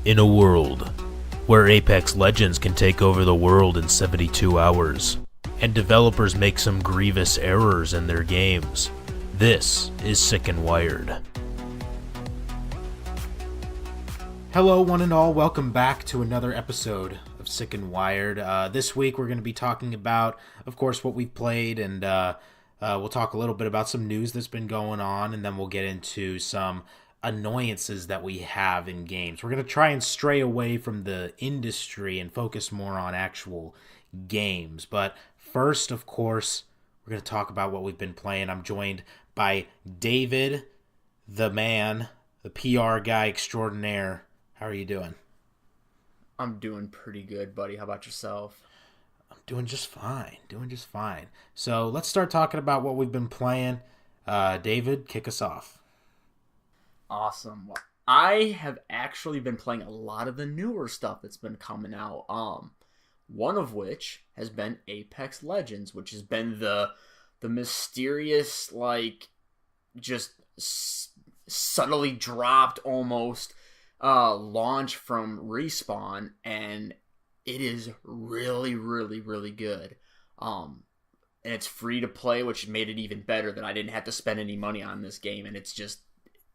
In a world where Apex Legends can take over the world in 72 hours, and developers make some grievous errors in their games, this is Sick and Wired. Hello one and all, welcome back to another episode of Sick and Wired. This week we're going to be talking about, of course, what we've played, and we'll talk a little bit about some news that's been going on, and then we'll get into some annoyances that we have in games. We're going to try and stray away from the industry and focus more on actual games. But first, of course, we're going to talk about what we've been playing. I'm joined by David, the man, the PR guy extraordinaire. How are you doing? I'm doing pretty good, buddy. How about yourself? I'm doing just fine. So let's start talking about what we've been playing. David, kick us off. Awesome. Well, I have actually been playing a lot of the newer stuff that's been coming out. One of which has been Apex Legends, which has been the mysterious, like, just subtly dropped almost launch from Respawn, and it is really, really, really good. And it's free to play, which made it even better that I didn't have to spend any money on this game, and it's just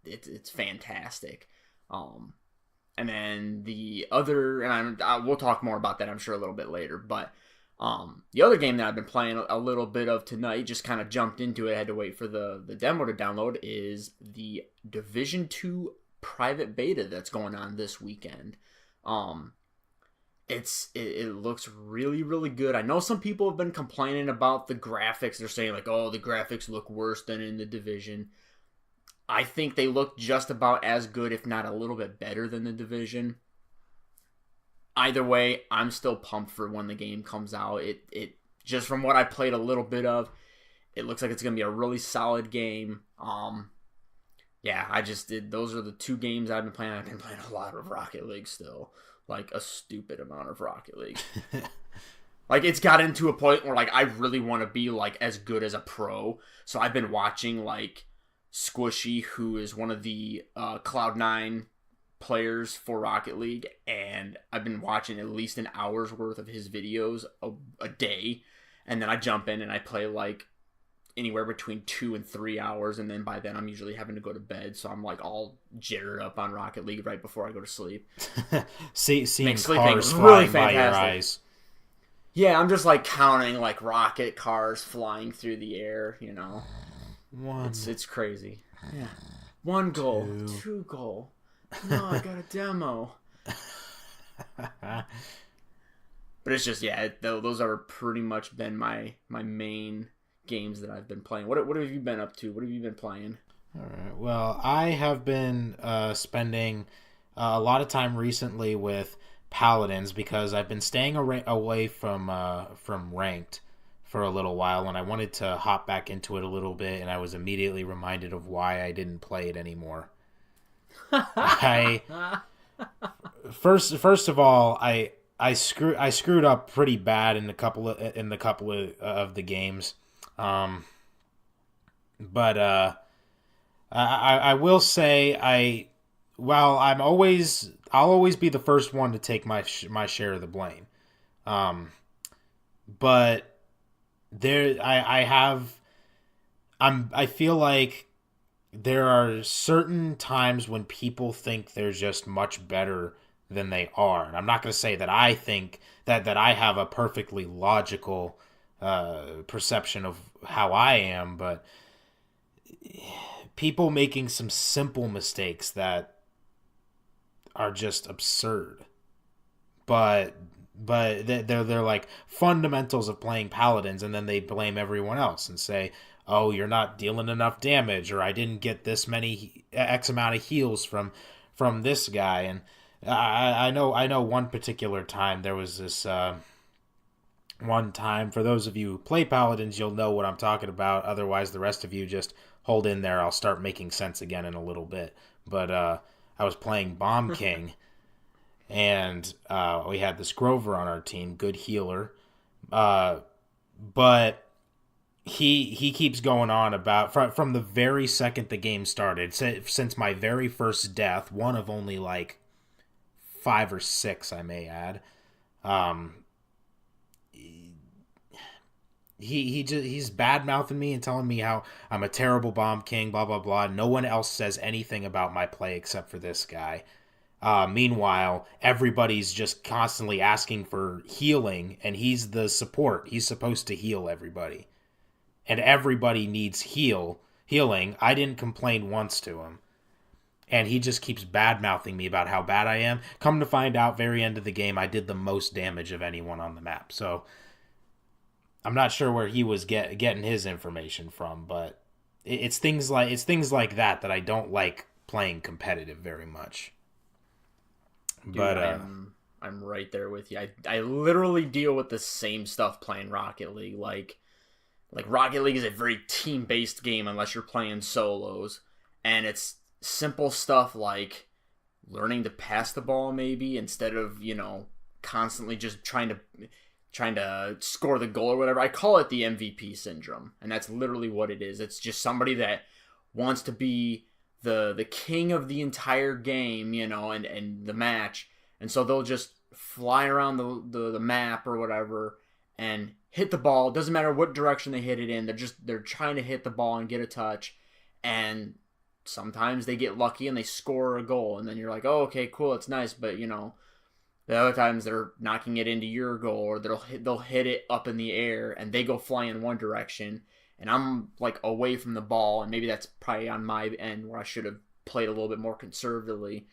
it's fantastic. And then the other, and we'll talk more about that, I'm sure, a little bit later. But the other game that I've been playing a little bit of tonight, just kind of jumped into it, I had to wait for the demo to download, is the Division 2 private beta that's going on this weekend. It looks really, really good. I know some people have been complaining about the graphics. They're saying, like, oh, the graphics look worse than in the Division. I think they look just about as good, if not a little bit better than the Division. Either way, I'm still pumped for when the game comes out. It just from what I played a little bit of, it looks like it's going to be a really solid game. Yeah, those are the two games I've been playing. I've been playing a lot of Rocket League still. Like, a stupid amount of Rocket League. Like, it's gotten to a point where, like, I really want to be, like, as good as a pro. So I've been watching, like, Squishy, who is one of the Cloud9 players for Rocket League, and I've been watching at least an hour's worth of his videos a day, and then I jump in and I play like anywhere between 2 and 3 hours, and then by then I'm usually having to go to bed, so I'm like all jittered up on Rocket League right before I go to sleep. Seeing cars flying by your eyes. Yeah, I'm just like counting like rocket cars flying through the air, you know. It's crazy. Yeah. 1 goal, 2 goal. No, I got a demo. But it's just, yeah, those are pretty much been my main games that I've been playing. What have you been up to? What have you been playing? All right. Well, I have been spending a lot of time recently with Paladins because I've been staying away from Ranked for a little while, and I wanted to hop back into it a little bit, and I was immediately reminded of why I didn't play it anymore. First of all, I screwed up pretty bad in a couple of the games, but I will say I'll always be the first one to take my share of the blame, but I feel like there are certain times when people think they're just much better than they are. And I'm not going to say that I think that I have a perfectly logical perception of how I am, but people making some simple mistakes that are just absurd. But they're like fundamentals of playing Paladins, and then they blame everyone else and say, oh, you're not dealing enough damage, or I didn't get this many X amount of heals from this guy. And I know one particular time there was this one time, for those of you who play Paladins, you'll know what I'm talking about. Otherwise, the rest of you just hold in there. I'll start making sense again in a little bit. But I was playing Bomb King, and we had this Grover on our team, good healer. But he keeps going on about from the very second the game started, since my very first death, one of only like 5 or 6, I may add. Um, he's bad mouthing me and telling me how I'm a terrible bomb king, blah blah blah. No one else says anything about my play except for this guy. Meanwhile, everybody's just constantly asking for healing, and he's the support. He's supposed to heal everybody, and everybody needs healing. I didn't complain once to him, and he just keeps bad mouthing me about how bad I am. Come to find out, very end of the game, I did the most damage of anyone on the map. So I'm not sure where he was getting his information from, but it's things like that I don't like playing competitive very much. Dude, But I'm right there with you. I literally deal with the same stuff playing Rocket League. Like Rocket League is a very team based game unless you're playing solos, and it's simple stuff like learning to pass the ball maybe instead of constantly just trying to score the goal or whatever. I call it the MVP syndrome, and that's literally what it is. It's just somebody that wants to be the king of the entire game, and the match, and so they'll just fly around the map or whatever and hit the ball. It doesn't matter what direction they hit it in. They're trying to hit the ball and get a touch, and sometimes they get lucky and they score a goal, and then you're like, oh, okay, cool, it's nice, but the other times they're knocking it into your goal, or they'll hit it up in the air and they go fly in one direction, and I'm like away from the ball, and maybe that's probably on my end where I should have played a little bit more conservatively.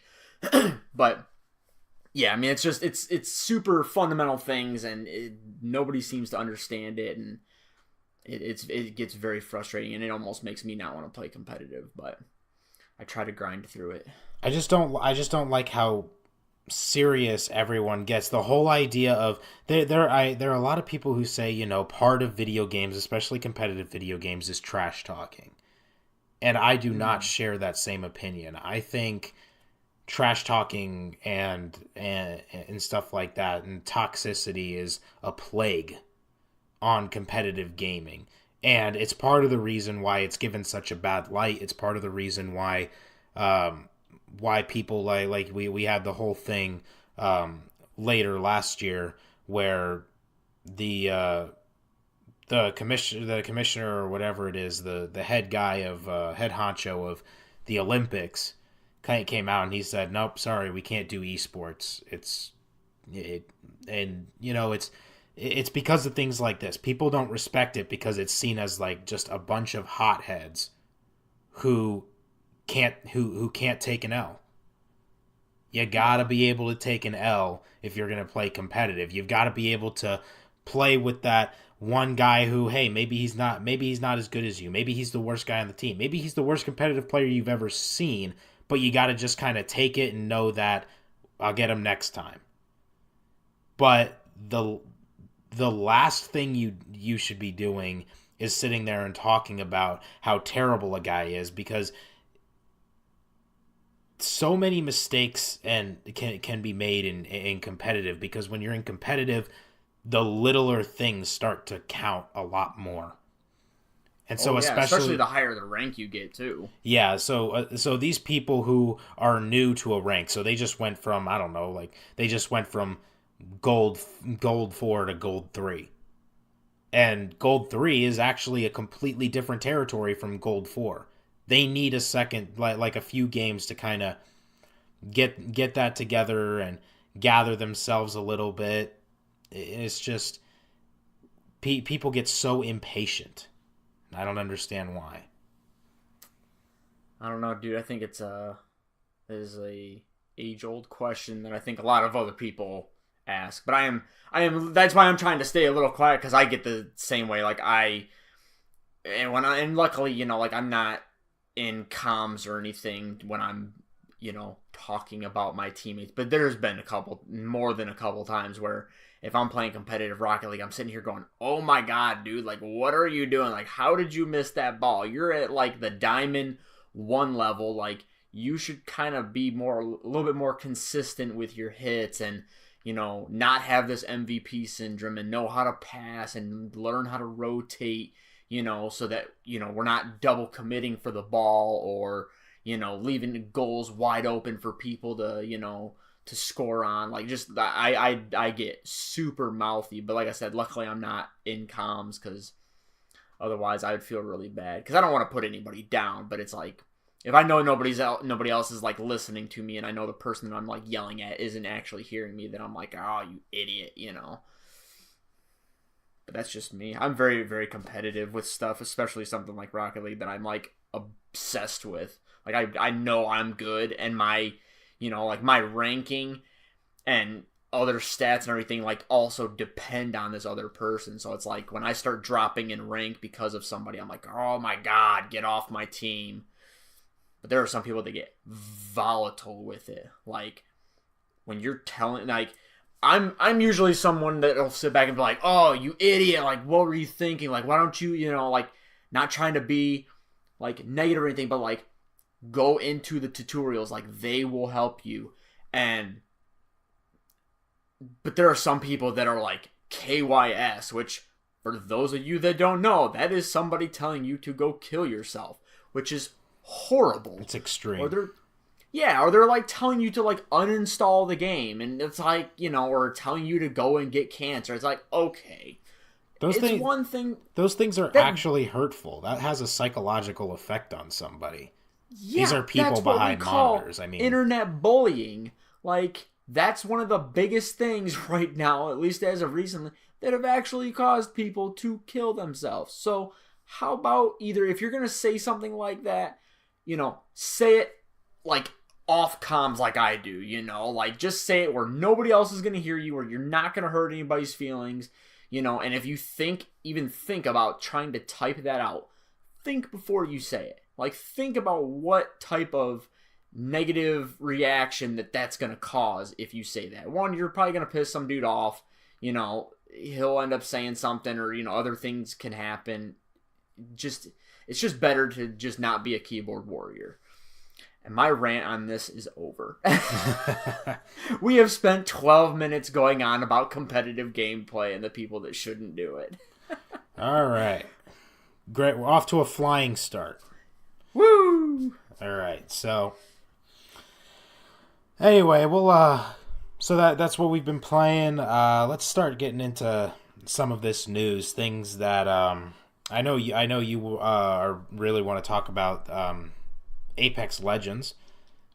But yeah, I mean, it's super fundamental things, and nobody seems to understand it, and it gets very frustrating, and it almost makes me not want to play competitive, but I try to grind through it. I just don't like how serious everyone gets. The whole idea of there are a lot of people who say, part of video games, especially competitive video games, is trash talking. And I do not share that same opinion. I think trash talking and stuff like that and toxicity is a plague on competitive gaming. And it's part of the reason why it's given such a bad light. It's part of the reason why people like we had the whole thing later last year where the commissioner or whatever it is, the head guy of head honcho of the Olympics kind of came out and he said, nope, sorry, we can't do esports. It's because of things like this. People don't respect it because it's seen as like just a bunch of hotheads who can't take an L. You gotta be able to take an L if you're gonna play competitive. You've got to be able to play with that one guy who, hey, maybe he's not as good as you. Maybe he's the worst guy on the team. Maybe he's the worst competitive player you've ever seen. But you got to just kind of take it and know that I'll get him next time. But the last thing you should be doing is sitting there and talking about how terrible a guy is, because so many mistakes and can be made in competitive, because when you're in competitive, the littler things start to count a lot more. And so especially the higher the rank you get too. Yeah, so these people who are new to a rank, so they just went from, I don't know, gold 4 to gold 3. And gold 3 is actually a completely different territory from gold 4. They need a second, like a few games to kind of get that together and gather themselves a little bit. It's just people get so impatient. I don't understand why. I don't know, dude. I think it is a age-old question that I think a lot of other people ask. But I am. That's why I'm trying to stay a little quiet, because I get the same way. And luckily, I'm not in comms or anything when I'm, talking about my teammates. But there's been more than a couple times where if I'm playing competitive Rocket League, I'm sitting here going, oh my God, dude, what are you doing? How did you miss that ball? You're at the Diamond 1 level. You should kind of be a little bit more consistent with your hits and, not have this MVP syndrome and know how to pass and learn how to rotate, so that, we're not double committing for the ball or, leaving goals wide open for people to, to score on. Like, just I get super mouthy, but like I said, luckily I'm not in comms, because otherwise I would feel really bad, because I don't want to put anybody down. But it's like, if I know nobody else is like listening to me, and I know the person that I'm like yelling at isn't actually hearing me, then I'm like, oh, you idiot, you know. But that's just me. I'm very, very competitive with stuff, especially something like Rocket League that I'm like obsessed with. Like, I know I'm good, and my, you know, like my ranking and other stats and everything like also depend on this other person. So it's like, when I start dropping in rank because of somebody, I'm like, oh my god, get off my team. But there are some people that get volatile with it. Like, when you're telling, like, I'm usually someone that'll sit back and be like, oh, you idiot, like, what were you thinking? Like, why don't you, you know, like, not trying to be like negative or anything, but like, go into the tutorials, like, they will help you. But there are some people that are like KYS, which, for those of you that don't know, that is somebody telling you to go kill yourself, which is horrible. It's extreme. Or they're like telling you to like uninstall the game, and it's like, you know, or telling you to go and get cancer. It's like, okay, those things are actually hurtful. That has a psychological effect on somebody. Yeah, these are people behind monitors. I mean, internet bullying. Like, that's one of the biggest things right now, at least as of recently, that have actually caused people to kill themselves. So how about, either, if you're gonna say something like that, you know, say it like off comms like I do, you know, like, just say it where nobody else is gonna hear you, where you're not gonna hurt anybody's feelings, you know. And if you even think about trying to type that out, think before you say it. Like, think about what type of negative reaction that's gonna cause if you say that. One, you're probably gonna piss some dude off, you know, he'll end up saying something, or, you know, other things can happen. It's just better to just not be a keyboard warrior. And my rant on this is over. We have spent 12 minutes going on about competitive gameplay and the people that shouldn't do it. All right. Great. We're off to a flying start. Woo! All right. So, anyway, so that's what we've been playing. Let's start getting into some of this news, things that I know you really want to talk about. Apex Legends,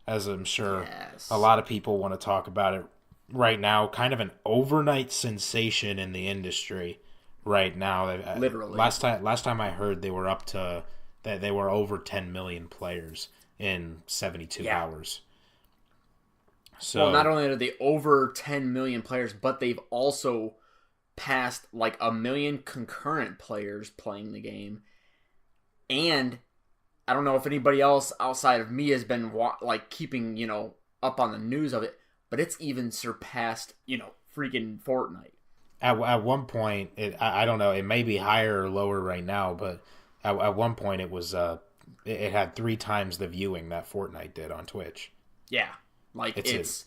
as I'm sure a lot of people want to talk about it right now. Kind of an overnight sensation in the industry right now. Literally. Last time I heard, they were up to that they were over 10 million players in 72 hours. So, well, not only are they over 10 million players, but they've also passed like 1 million concurrent players playing the game. And I don't know if anybody else outside of me has been like keeping, you know, up on the news of it, but it's even surpassed, you know, freaking Fortnite. At one point, I don't know, it may be higher or lower right now, but at one point it was it had 3 times the viewing that Fortnite did on Twitch. Yeah, like it's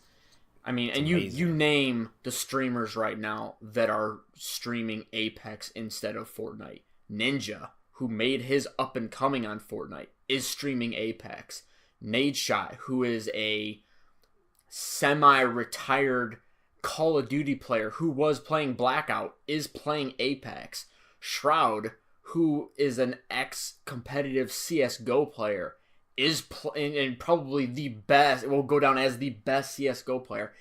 and amazing. you name the streamers right now that are streaming Apex instead of Fortnite. Ninja, who made his up and coming on Fortnite, is streaming Apex. Nadeshot, who is a semi-retired Call of Duty player who was playing Blackout, is playing Apex. Shroud, who is an ex-competitive CSGO player, is and probably the best, it will go down as the best CSGO player,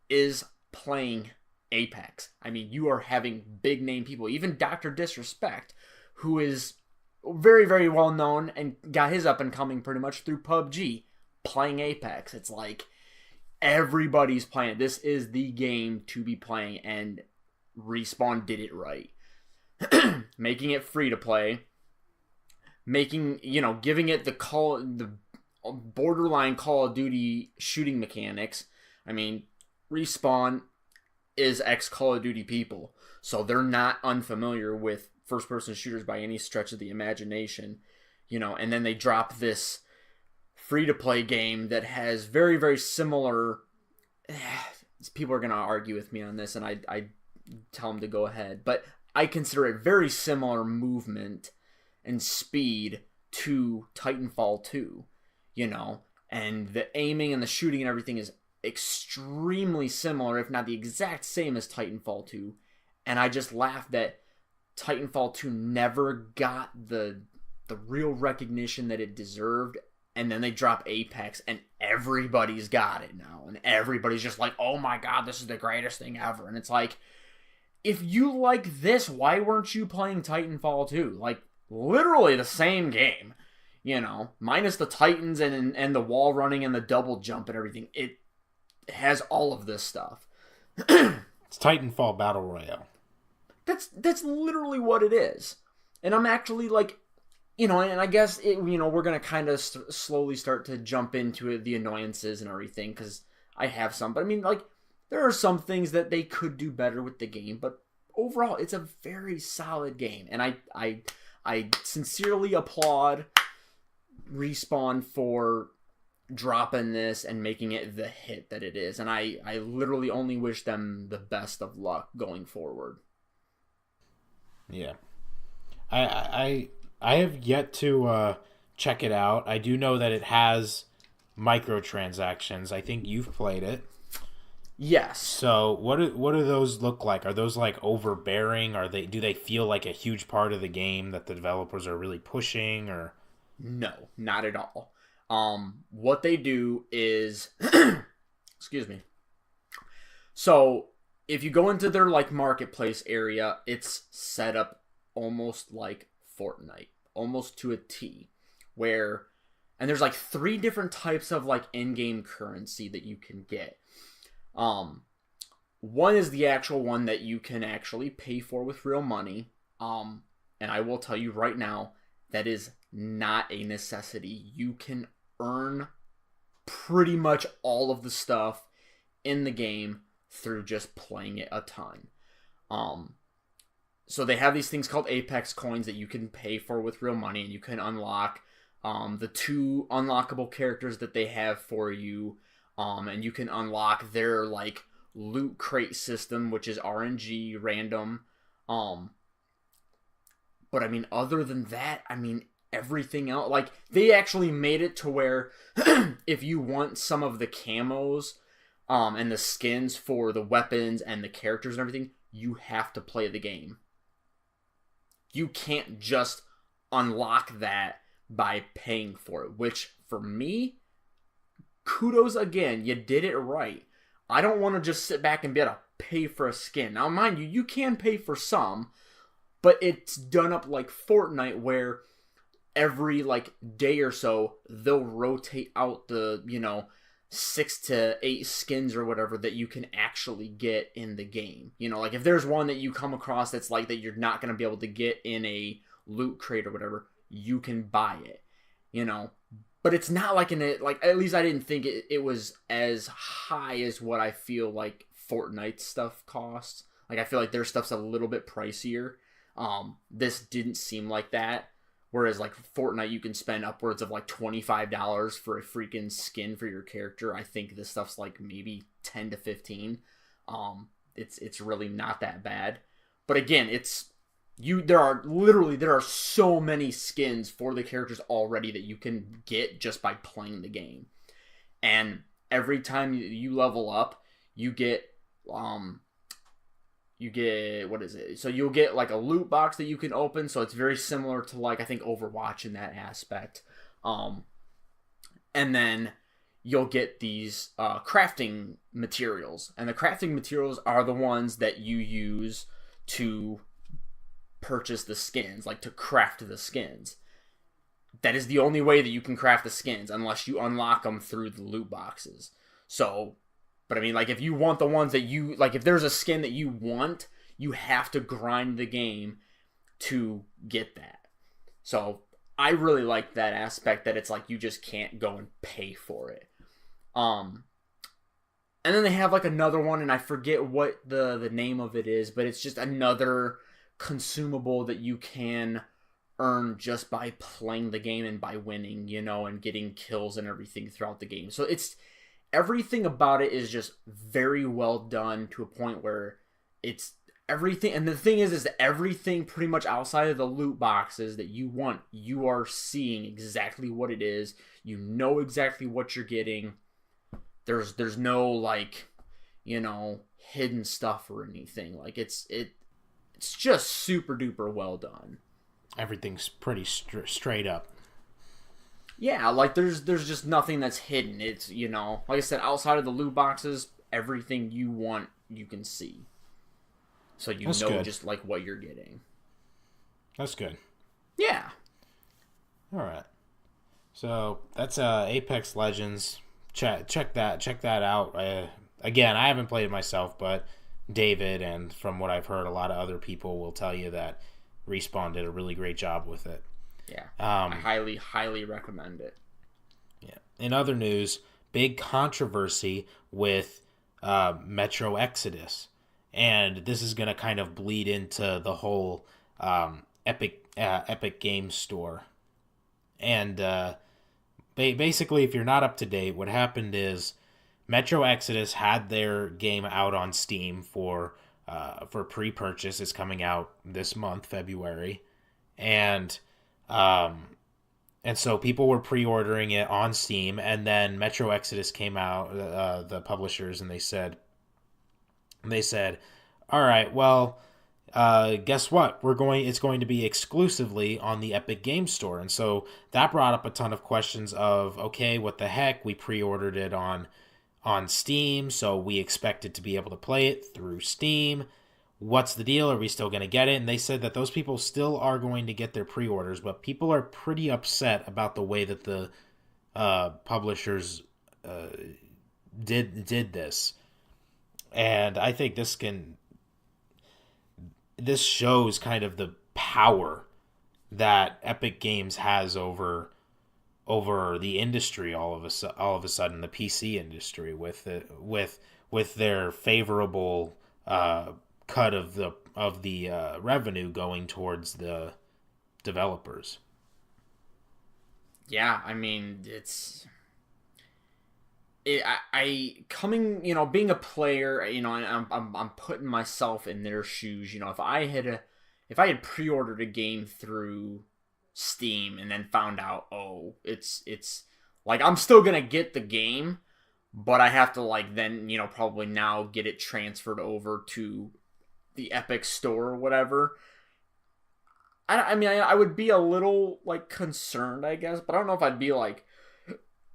is playing Apex. I mean, you are having big name people, even Dr. Disrespect, who is very, very well known and got his up and coming pretty much through PUBG, playing Apex. It's like everybody's playing it. This is the game to be playing, and Respawn did it right. Making it free to play, giving it the borderline Call of Duty shooting mechanics. I mean, Respawn is ex Call of Duty people, so they're not unfamiliar with first-person shooters by any stretch of the imagination, and then they drop this free-to-play game that has very, very similar... People are going to argue with me on this, and I tell them to go ahead, but I consider it very similar movement and speed to Titanfall 2, and the aiming and the shooting and everything is extremely similar, if not the exact same as Titanfall 2. And I just laughed that Titanfall 2 never got the real recognition that it deserved. And then they drop Apex and everybody's got it now. And everybody's just like, oh my god, this is the greatest thing ever. And it's like, if you like this, why weren't you playing Titanfall 2? Like, literally the same game. You know, minus the Titans and the wall running and the double jump and everything. It has all of this stuff. It's Titanfall Battle Royale. That's literally what it is. And I'm actually like, you know, and I guess, we're going to kind of slowly start to jump into the annoyances and everything, because I have some. But I mean, like, there are some things that they could do better with the game. But overall, it's a very solid game. And I sincerely applaud Respawn for dropping this and making it the hit that it is. And I literally only wish them the best of luck going forward. Yeah. I have yet to check it out. I do know that it has microtransactions. I think you've played it. Yes. So what do those look like? Are those like overbearing? Do they feel like a huge part of the game that the developers are really pushing, or? No, not at all. What they do is, excuse me. So if you go into their like marketplace area, it's set up almost like Fortnite, almost to a T, and there's like 3 different types of like in-game currency that you can get. One is the actual one that you can actually pay for with real money. And I will tell you right now, that is not a necessity. You can earn pretty much all of the stuff in the game through just playing it a ton. So they have these things called Apex coins that you can pay for with real money, and you can unlock the 2 unlockable characters that they have for you, and you can unlock their like loot crate system, which is RNG random. But I mean, other than that, I mean, everything else, like, they actually made it to where if you want some of the camos and the skins for the weapons and the characters and everything, you have to play the game. You can't just unlock that by paying for it, which for me, kudos again, you did it right. I don't want to just sit back and be able to pay for a skin. Now, mind you, you can pay for some, but it's done up like Fortnite, where every like day or so they'll rotate out the 6 to 8 skins or whatever that you can actually get in the game. Like if there's one that you come across that's like that you're not going to be able to get in a loot crate or whatever, you can buy it. But it's not like at least I didn't think it was as high as what I feel like Fortnite stuff costs. Like I feel like their stuff's a little bit pricier. This didn't seem like that. Whereas like Fortnite, you can spend upwards of like $25 for a freaking skin for your character. I think this stuff's like maybe 10 to 15. It's really not that bad. But again, there are so many skins for the characters already that you can get just by playing the game. And every time you level up, you get what is it? So you'll get like a loot box that you can open. So it's very similar to like, I think, Overwatch in that aspect. And then you'll get these crafting materials. And the crafting materials are the ones that you use to purchase the skins, like to craft the skins. That is the only way that you can craft the skins, unless you unlock them through the loot boxes. So... But I mean, like, if you want the ones that you... Like, if there's a skin that you want, you have to grind the game to get that. So, I really like that aspect, that it's like, you just can't go and pay for it. And then they have, like, another one, and I forget what the name of it is, but it's just another consumable that you can earn just by playing the game and by winning, and getting kills and everything throughout the game. So, it's... Everything about it is just very well done, to a point where it's everything. And the thing is that everything pretty much outside of the loot boxes that you want, you are seeing exactly what it is. You know exactly what you're getting. There's no like, hidden stuff or anything. Like it's just super duper well done. Everything's pretty straight up. Yeah, like there's just nothing that's hidden. It's like I said, outside of the loot boxes, everything you want you can see. So That's good. just like what you're getting. That's good. Yeah. All right. So that's Apex Legends. Check that out. Again, I haven't played it myself, but David and from what I've heard, a lot of other people will tell you that Respawn did a really great job with it. Yeah. I highly recommend it. Yeah. In other news, big controversy with Metro Exodus, and this is going to kind of bleed into the whole Epic Games Store. And basically, if you're not up to date, what happened is Metro Exodus had their game out on Steam for pre-purchase. It's coming out this month, February, and so people were pre-ordering it on Steam, and then Metro Exodus came out, the publishers, and they said, all right, well, guess what? It's going to be exclusively on the Epic Games Store. And so that brought up a ton of questions of, okay, what the heck? We pre-ordered it on Steam, so we expected to be able to play it through Steam. What's the deal? Are we still going to get it? And they said that those people still are going to get their pre-orders, but people are pretty upset about the way that the publishers did this. And I think this shows kind of the power that Epic Games has over the industry all of a sudden, the PC industry, with their favorable cut of the revenue going towards the developers. Yeah, I mean, being a player, and I'm putting myself in their shoes. If I had pre-ordered a game through Steam and then found out, it's like I'm still gonna get the game, but I have to like then probably now get it transferred over to the Epic Store or whatever. I would be a little like concerned, I guess, but I don't know if I'd be like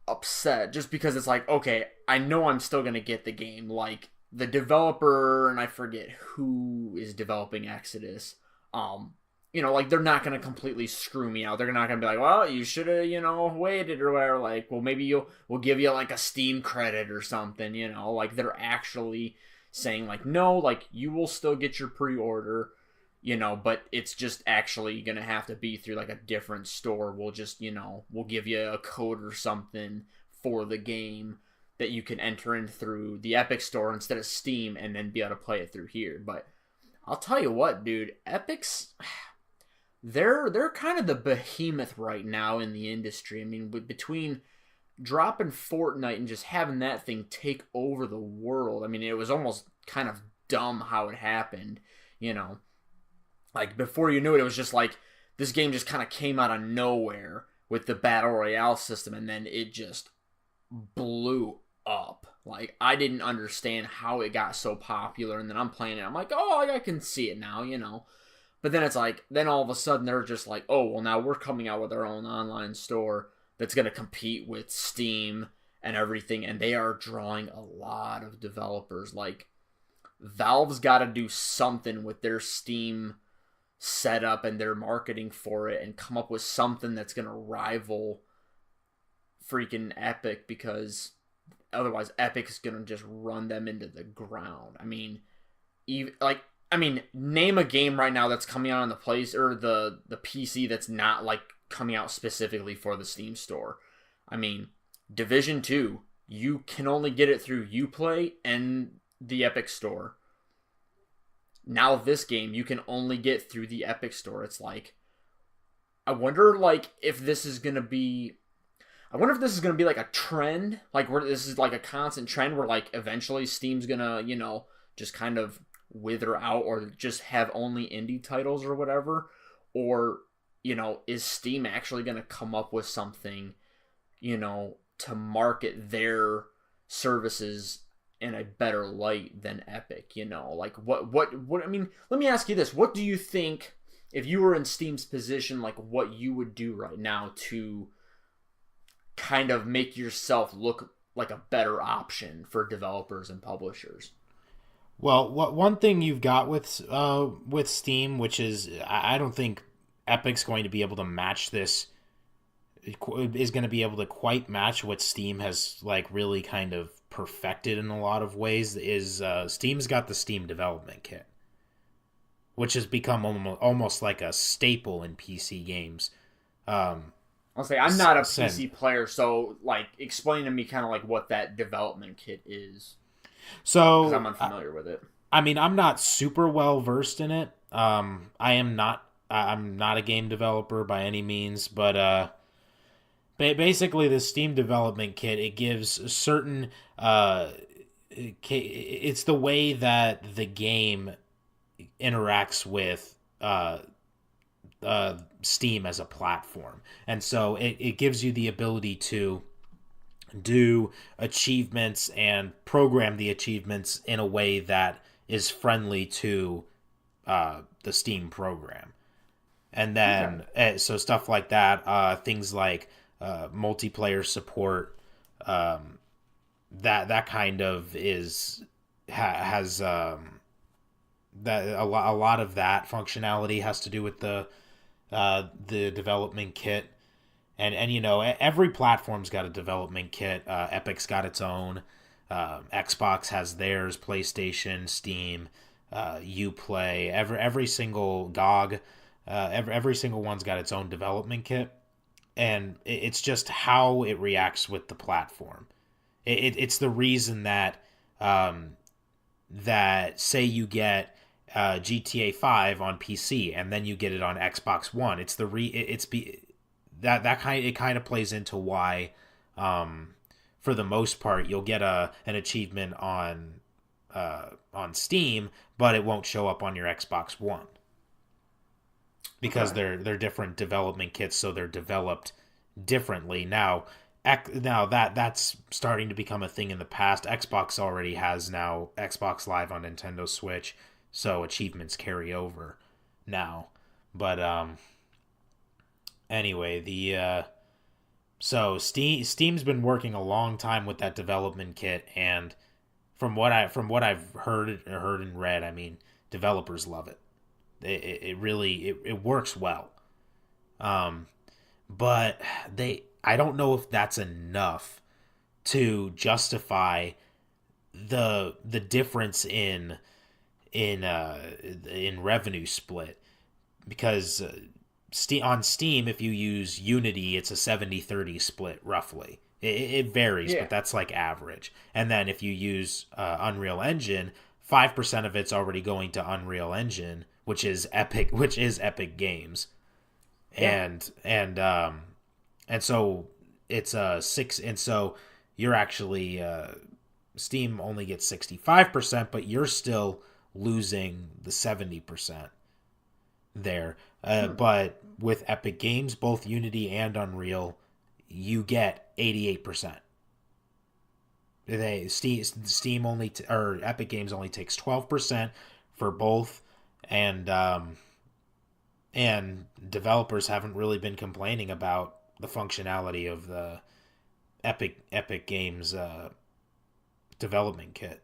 upset, just because it's like, okay, I know I'm still gonna get the game. Like the developer, and I forget who is developing Exodus, like they're not gonna completely screw me out. They're not gonna be like, well, you should have waited or whatever. Like, well, maybe we'll give you like a Steam credit or something. Like they're actually saying like, no, like you will still get your pre-order, but it's just actually gonna have to be through like a different store. We'll just, we'll give you a code or something for the game that you can enter in through the Epic Store instead of Steam, and then be able to play it through here. But I'll tell you what, dude, Epic's, they're kind of the behemoth right now in the industry. I mean, between dropping Fortnite and just having that thing take over the world, I mean, it was almost kind of dumb how it happened, Like, before you knew it, it was just like, this game just kind of came out of nowhere with the Battle Royale system, and then it just blew up. Like, I didn't understand how it got so popular, and then I'm playing it, I'm like, oh, I can see it now, But then it's like, then all of a sudden they're just like, oh, well, now we're coming out with our own online store that's going to compete with Steam and everything, and they are drawing a lot of developers. Like, Valve's got to do something with their Steam setup and their marketing for it and come up with something that's going to rival freaking Epic, because otherwise Epic is going to just run them into the ground. I mean, name a game right now that's coming out on the place or the PC that's not like coming out specifically for the Steam store. I mean, Division 2, you can only get it through Uplay and the Epic Store. Now this game you can only get through the Epic Store. It's like, I wonder if this is gonna be like a trend, like where this is like a constant trend where like eventually Steam's gonna, just kind of wither out or just have only indie titles or whatever, or is Steam actually gonna come up with something, to market their services in a better light than Epic, you know? Like what I mean, let me ask you this. What do you think, if you were in Steam's position, like what you would do right now to kind of make yourself look like a better option for developers and publishers? Well, what one thing you've got with Steam, which is I don't think Epic's going to be able to match this, is going to be able to quite match what Steam has like really kind of perfected in a lot of ways, is Steam's got the Steam Development Kit, which has become almost like a staple in PC games. Um, I'll say I'm not a Send. PC player, so like explain to me kind of like what that development kit is, because I'm So, unfamiliar with it. I mean, I'm not super well versed in it. I am not. I'm not a game developer by any means, but basically, the Steam Development Kit, it gives certain. It's the way that the game interacts with Steam as a platform, and so it gives you the ability to do achievements and program the achievements in a way that is friendly to the Steam program. And Okay. then, so stuff like that, things like multiplayer support, that kind of has that a lot of that functionality has to do with the development kit. And you know, every platform's got a development kit. Epic's got its own. Xbox has theirs. PlayStation, Steam, UPlay. Every single GOG, every single one's got its own development kit, and it's just how it reacts with the platform. It's the reason that that say you get GTA 5 on PC and then you get it on Xbox One. It's the re it's be that kind it kind of plays into why for the most part you'll get an achievement on Steam, but it won't show up on your Xbox One because Okay. they're different development kits, so they're developed differently. Now that's starting to become a thing in the past. Xbox already has now Xbox Live on Nintendo Switch, so achievements carry over now. But anyway, the so Steam's been working a long time with that development kit, and from what I've heard and read, I mean, developers love it. It really it works well. Um, but I don't know if that's enough to justify the difference in revenue split, because on Steam, if you use Unity, it's a 70-30 split roughly. It varies, Yeah. but that's like average. And then if you use Unreal Engine, 5% of it's already going to Unreal Engine, which is Epic Games, Yeah. and so it's a six, and so you're actually Steam only gets 65%, but you're still losing the 70% there. Hmm. But with Epic Games, both Unity and Unreal, you get 88%. Steam only or Epic Games only takes 12% for both, and and developers haven't really been complaining about the functionality of the Epic Games development kit.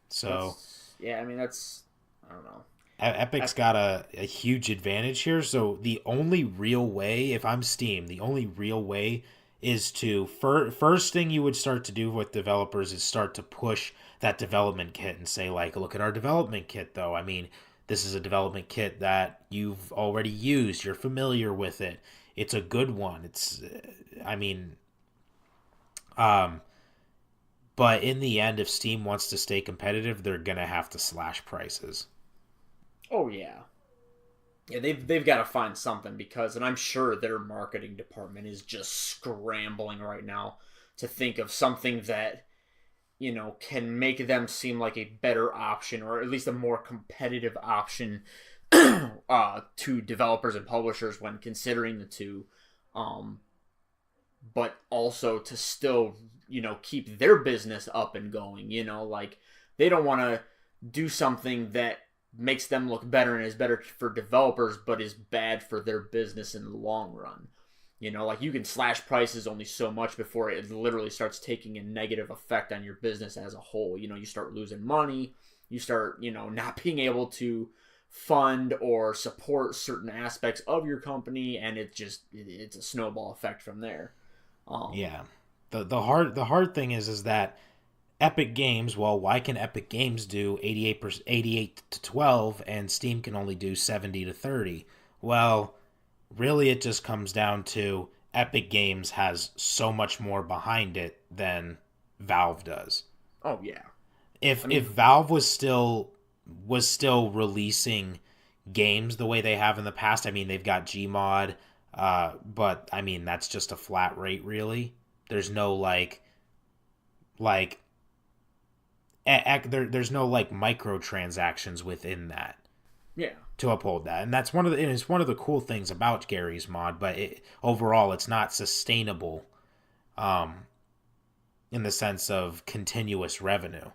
So That's yeah. I mean, that's I don't know. Epic's Ep- got a huge advantage here. So the only real way, if I'm Steam, the only real way is to first thing you would start to do with developers is start to push that development kit and say like, look at our development kit though. I mean, this is a development kit that you've already used. You're familiar with it. It's a good one. I mean, um, but in the end, if Steam wants to stay competitive, they're gonna have to slash prices. oh yeah. Yeah, they've got to find something, because, and I'm sure their marketing department is just scrambling right now to think of something that, you know, can make them seem like a better option, or at least a more competitive option to developers and publishers when considering the two. Um, but also to still, keep their business up and going. Like they don't want to do something that makes them look better and is better for developers, but is bad for their business in the long run. Like you can slash prices only so much before it literally starts taking a negative effect on your business as a whole. You start losing money, you start, not being able to fund or support certain aspects of your company, and it's a snowball effect from there. Yeah. The hard thing is that Epic Games, well, why can Epic Games do 88 to 12 and Steam can only do 70 to 30? Well, really it just comes down to Epic Games has so much more behind it than Valve does. Oh yeah, If I if mean, Valve was still releasing games the way they have in the past, I mean they've got Gmod, but I mean that's just a flat rate really. There's no like there's no like microtransactions within that yeah, to uphold that, and it's one of the cool things about Gary's mod. But overall, it's not sustainable, um, in the sense of continuous revenue.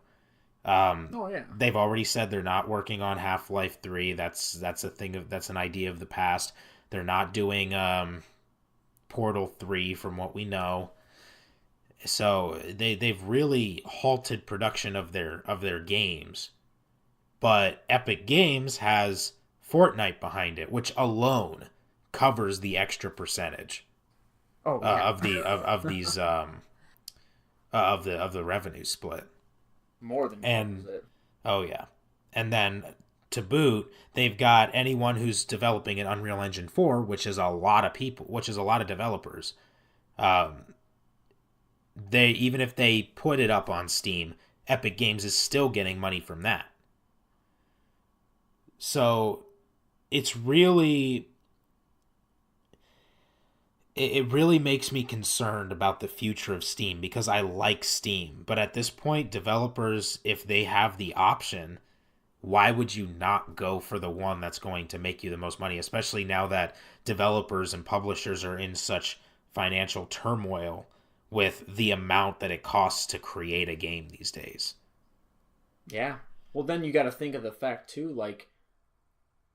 oh yeah, They've already said they're not working on Half-Life 3. That's an idea of the past. They're not doing Portal 3 from what we know. So they've really halted production of their games. But Epic Games has Fortnite behind it, which alone covers the extra percentage oh yeah, of these of the revenue split. more than covers And it. oh yeah. And then to boot, they've got anyone who's developing an Unreal Engine 4, which is a lot of people, which is a lot of developers. Um, they even if they put it up on Steam, Epic Games is still getting money from that. So it's really it really makes me concerned about the future of Steam because I like Steam, but at this point developers, if they have the option, why would you not go for the one that's going to make you the most money, especially now that developers and publishers are in such financial turmoil with the amount that it costs to create a game these days. Yeah. Well, then you got to think of the fact too, like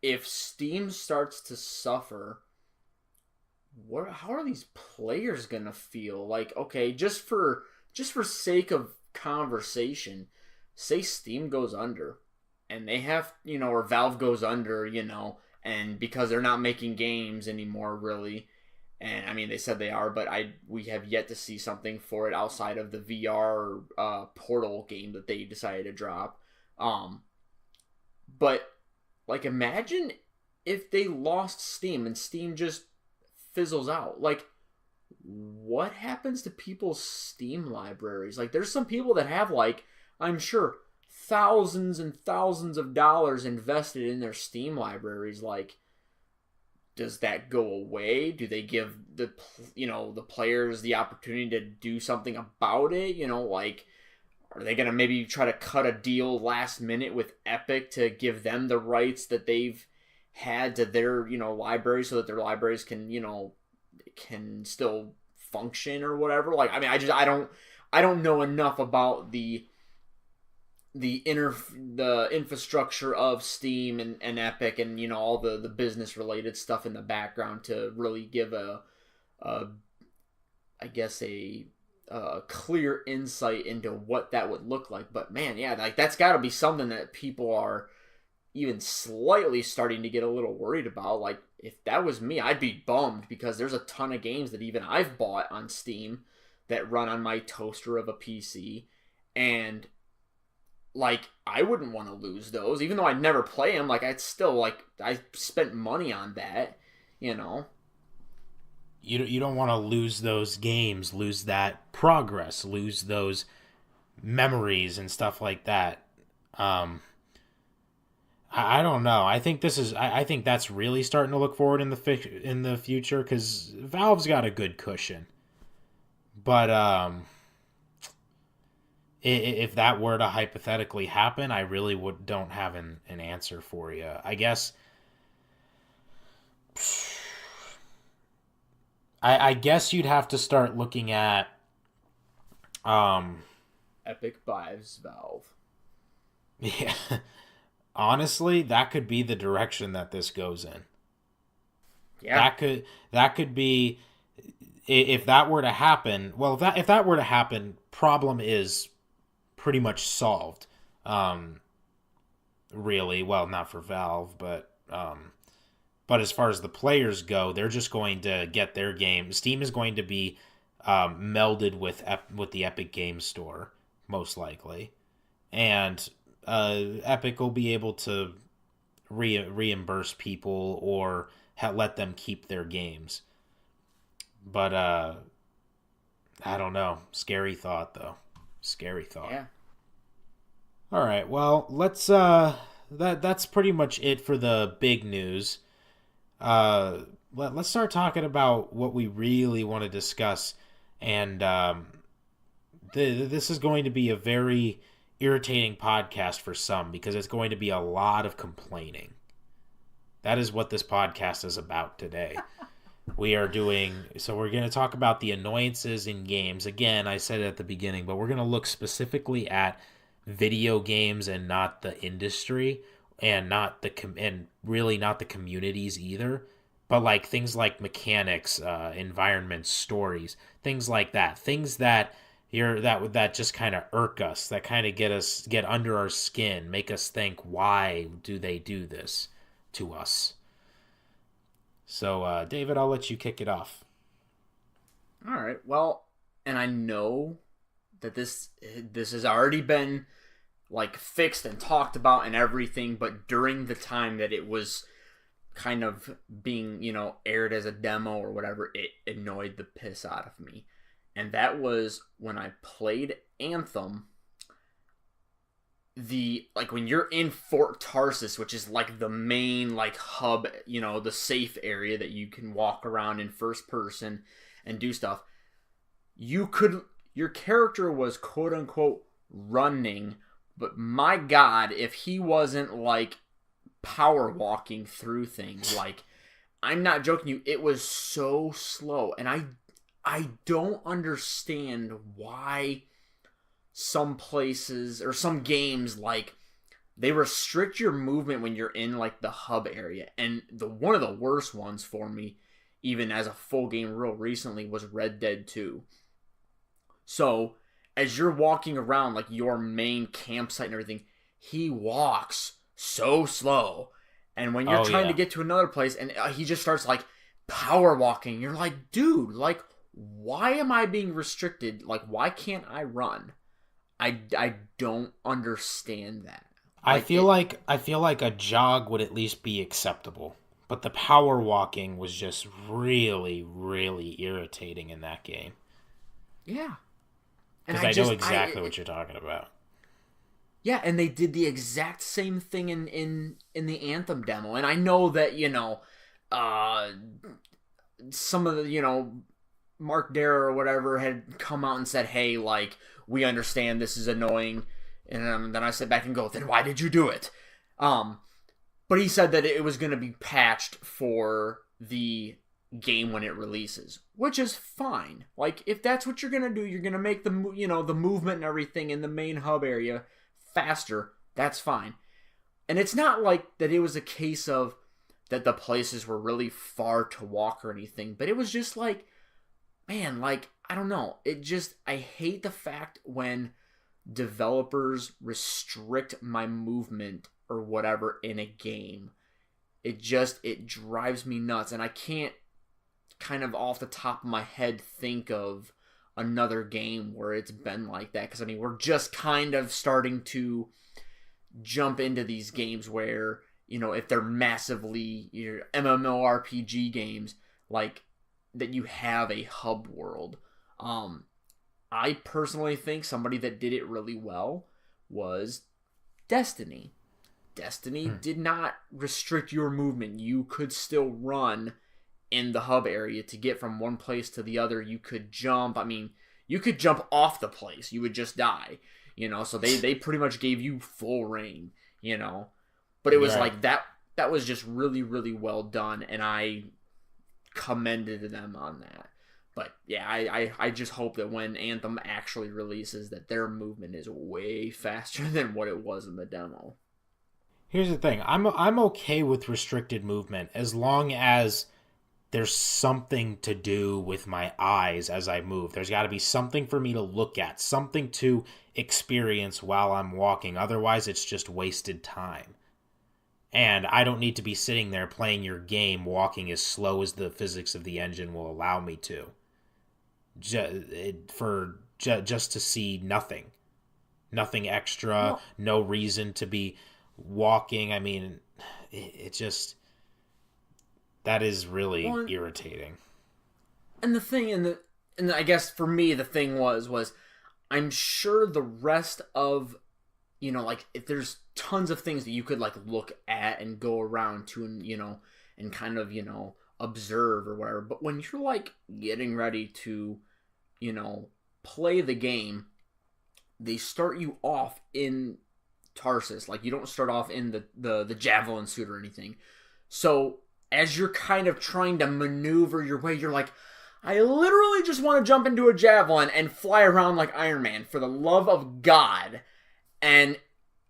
if Steam starts to suffer, how are these players gonna feel? Like, okay, just for sake of conversation, say Steam goes under, and they have, or Valve goes under, and because they're not making games anymore, really. And I mean, they said they are, but we have yet to see something for it outside of the VR Portal game that they decided to drop. Um, but like, imagine if they lost Steam and Steam just fizzles out. Like, what happens to people's Steam libraries? Like, there's some people that have, like, I'm sure thousands and thousands of dollars invested in their Steam libraries. Like, does that go away? Do they give the players the opportunity to do something about it? Like, are they gonna maybe try to cut a deal last minute with Epic to give them the rights that they've had to their library so that their libraries can still function or whatever? Like, I mean, I don't know enough about the infrastructure of Steam and Epic and all the business related stuff in the background to really give a I guess a clear insight into what that would look like. But man, yeah, like that's got to be something that people are even slightly starting to get a little worried about. Like, if that was me, I'd be bummed because there's a ton of games that even I've bought on Steam that run on my toaster of a PC, and like I wouldn't want to lose those, even though I'd never play them. Like, I'd still like I spent money on that, you know. You don't want to lose those games, lose that progress, lose those memories and stuff like that. Um, I don't know. I think that's really starting to look forward in the future because Valve's got a good cushion. But if that were to hypothetically happen, I really don't have an answer for you. I guess I guess you'd have to start looking at um Epic buys Valve. yeah. Honestly, that could be the direction that this goes in. Yeah. That could be, if that were to happen. Well, if that were to happen, problem is pretty much solved. Um, really, well, not for Valve, but as far as the players go, they're just going to get their game. Steam is going to be melded with the Epic Game Store, most likely, and Epic will be able to reimburse people or let them keep their games. But I don't know. Scary thought, though. Scary thought. Yeah. All right. Well, let's that's pretty much it for the big news. Let's start talking about what we really want to discuss, and this is going to be a very irritating podcast for some because it's going to be a lot of complaining. That is what this podcast is about today. We're going to talk about the annoyances in games. Again, I said it at the beginning, but we're going to look specifically at video games and not the industry, and and really not the communities either, but like things like mechanics, environments, stories, things like that. Things that that just kind of irk us, that kind of get under our skin, make us think, why do they do this to us? So, David, I'll let you kick it off. All right. Well, and I know that this has already been like fixed and talked about and everything, but during the time that it was kind of being, aired as a demo or whatever, it annoyed the piss out of me. And that was when I played Anthem. When you're in Fort Tarsus, which is like the main like hub, the safe area that you can walk around in first person and do stuff, your character was quote unquote running, but my god, if he wasn't like power walking through things, like, I'm not joking you, it was so slow. And I don't understand why some places or some games, like, they restrict your movement when you're in like the hub area. And one of the worst ones for me, even as a full game real recently, was Red Dead 2. So as you're walking around like your main campsite and everything, he walks so slow. And when you're trying to get to another place and he just starts like power walking, you're like, dude, like, why am I being restricted? Like, why can't I run? I don't understand that. I feel like a jog would at least be acceptable, but the power walking was just really, really irritating in that game. Yeah, because I know exactly what you're talking about. Yeah, and they did the exact same thing in the Anthem demo, and I know that some of the Mark Darrah or whatever had come out and said, hey, like, we understand this is annoying. And then I sit back and go, then why did you do it? But he said that it was going to be patched for the game when it releases, which is fine. Like, if that's what you're going to do, you're going to make the movement and everything in the main hub area faster, that's fine. And it's not like that it was a case of that the places were really far to walk or anything, but it was just like, man, like, I don't know. I hate the fact when developers restrict my movement or whatever in a game. It drives me nuts. And I can't kind of off the top of my head think of another game where it's been like that. Because, I mean, we're just kind of starting to jump into these games where, if they're massively MMORPG games, like, that you have a hub world. I personally think somebody that did it really well was Destiny. Destiny did not restrict your movement. You could still run in the hub area to get from one place to the other. You could jump. I mean, you could jump off the place. You would just die. So they pretty much gave you full reign, But it was like that was just really, really well done, and I commended them on that. But yeah, I just hope that when Anthem actually releases, that their movement is way faster than what it was in the demo. Here's the thing. I'm okay with restricted movement as long as there's something to do with my eyes as I move. There's got to be something for me to look at, something to experience while I'm walking. Otherwise, it's just wasted time. And I don't need to be sitting there playing your game walking as slow as the physics of the engine will allow me to. Just to see nothing. Nothing extra, Well, no reason to be walking. I mean, it just that is really well, irritating. and the thing, and I guess for me, the thing was I'm sure the rest of, like, if there's tons of things that you could like look at and go around to, and and kind of observe or whatever. But when you're like getting ready to, play the game, they start you off in Tarsus. Like, you don't start off in the javelin suit or anything. So as you're kind of trying to maneuver your way, you're like, I literally just want to jump into a javelin and fly around like Iron Man, for the love of God. And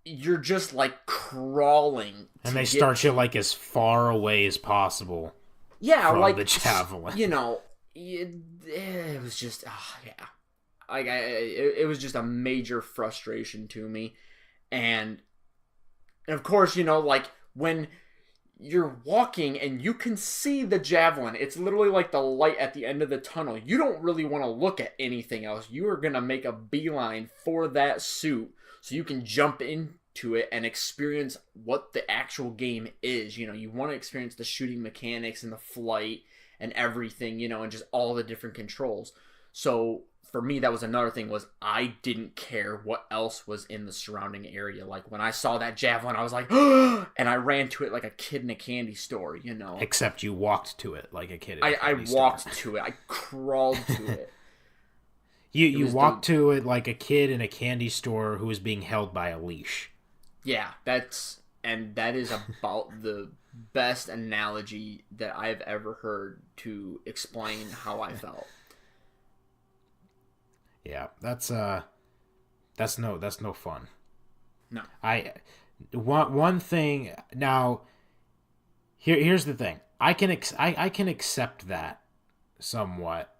you're just like crawling. And they start you like as far away as possible. Yeah, from like the javelin. It was just, yeah. Like, it was just a major frustration to me. And of course, like, when you're walking and you can see the javelin, it's literally like the light at the end of the tunnel. You don't really want to look at anything else. You are going to make a beeline for that suit so you can jump into it and experience what the actual game is. You want to experience the shooting mechanics and the flight and everything, and just all the different controls. So for me, that was another thing, was I didn't care what else was in the surrounding area. Like, when I saw that javelin, I was like, and I ran to it like a kid in a candy store, Except you walked to it like a kid in a I candy store. walked to it. I crawled to it. You walked to it like a kid in a candy store who was being held by a leash. Yeah, that is about the best analogy that I've ever heard to explain how I felt. Yeah, that's no fun. No. One thing now. Here's the thing. I can accept that somewhat,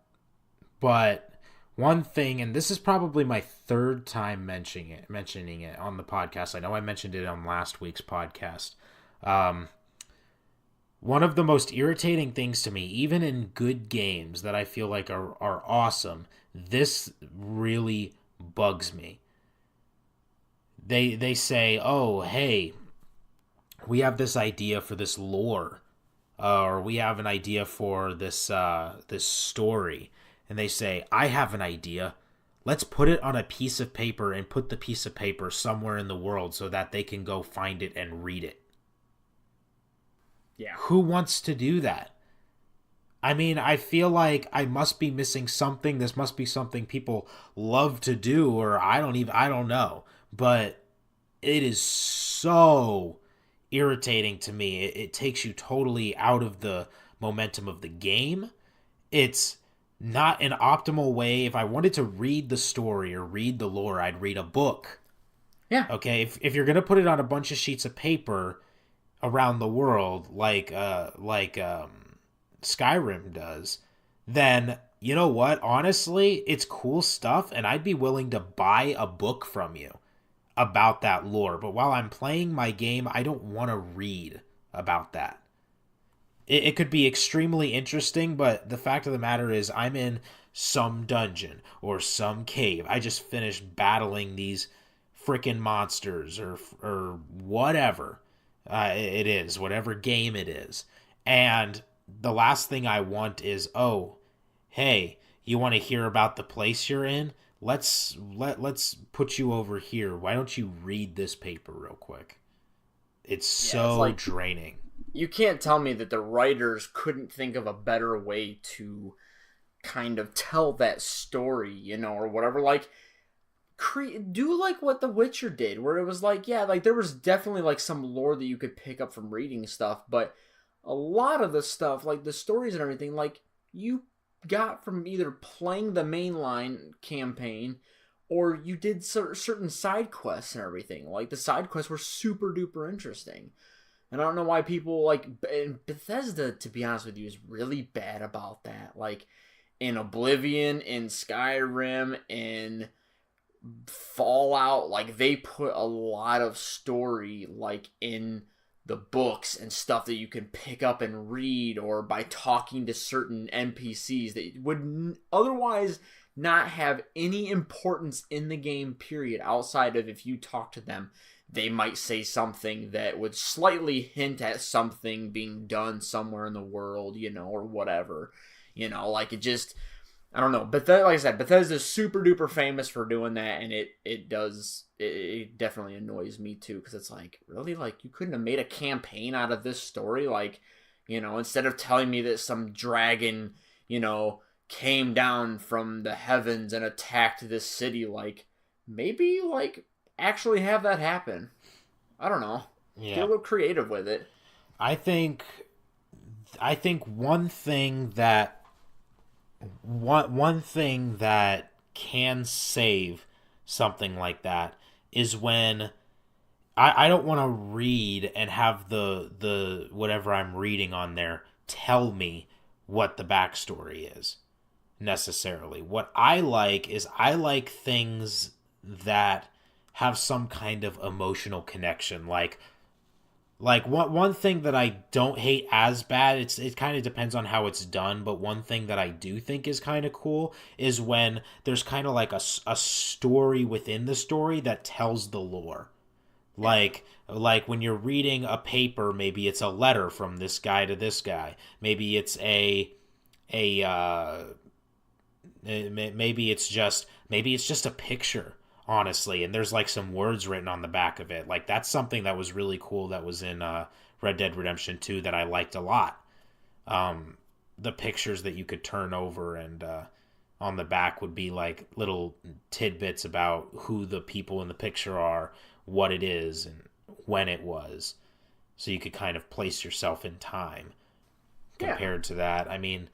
but one thing, and this is probably my third time mentioning it on the podcast. I know I mentioned it on last week's podcast. One of the most irritating things to me, even in good games that I feel like are awesome, this really bugs me. They say, oh, hey, we have this idea for this lore, or we have an idea for this this story, and they say, I have an idea. Let's put it on a piece of paper and put the piece of paper somewhere in the world so that they can go find it and read it. Yeah. Who wants to do that? I mean, I feel like I must be missing something. This must be something people love to do, or I don't know. But it is so irritating to me. It takes you totally out of the momentum of the game. It's not an optimal way. If I wanted to read the story or read the lore, I'd read a book. Yeah. Okay, if you're going to put it on a bunch of sheets of paper around the world like Skyrim does, then you know what? Honestly, it's cool stuff, and I'd be willing to buy a book from you about that lore. But while I'm playing my game, I don't want to read about that. It could be extremely interesting, but the fact of the matter is I'm in some dungeon or some cave. I just finished battling these freaking monsters or whatever it is, whatever game it is. And the last thing I want is, oh, hey, you want to hear about the place you're in? Let's put you over here. Why don't you read this paper real quick? It's so like, draining. You can't tell me that the writers couldn't think of a better way to kind of tell that story, or whatever. Like, do like what The Witcher did, where it was like, yeah, like there was definitely like some lore that you could pick up from reading stuff, but a lot of the stuff, like the stories and everything, like you got from either playing the mainline campaign or you did certain side quests and everything. Like, the side quests were super duper interesting. And I don't know why people, like, and Bethesda, to be honest with you, is really bad about that. Like, in Oblivion, in Skyrim, in Fallout, like, they put a lot of story, like, in the books and stuff that you can pick up and read, or by talking to certain NPCs that would otherwise not have any importance in the game, period, outside of if you talk to them, they might say something that would slightly hint at something being done somewhere in the world, or whatever. Like, it just, I don't know. But like I said, Bethesda's super duper famous for doing that, and it definitely annoys me too, because it's like, really, like, you couldn't have made a campaign out of this story, like, instead of telling me that some dragon, came down from the heavens and attacked this city, like, maybe, like, actually have that happen. I don't know. Yeah. Get a little creative with it. I think one thing that can save something like that is when I don't want to read and have the whatever I'm reading on there tell me what the backstory is necessarily. What I like is things that have some kind of emotional connection. Like one thing that I don't hate as bad, it kind of depends on how it's done, but one thing that I do think is kind of cool is when there's kind of like a story within the story that tells the lore. Like when you're reading a paper, maybe it's a letter from this guy to this guy. Maybe it's maybe it's just a picture, honestly, and there's like some words written on the back of it. Like, that's something that was really cool that was in Red Dead Redemption 2 that I liked a lot. The pictures that you could turn over, and on the back would be like little tidbits about who the people in the picture are, what it is, and when it was, so you could kind of place yourself in time compared to that. I mean,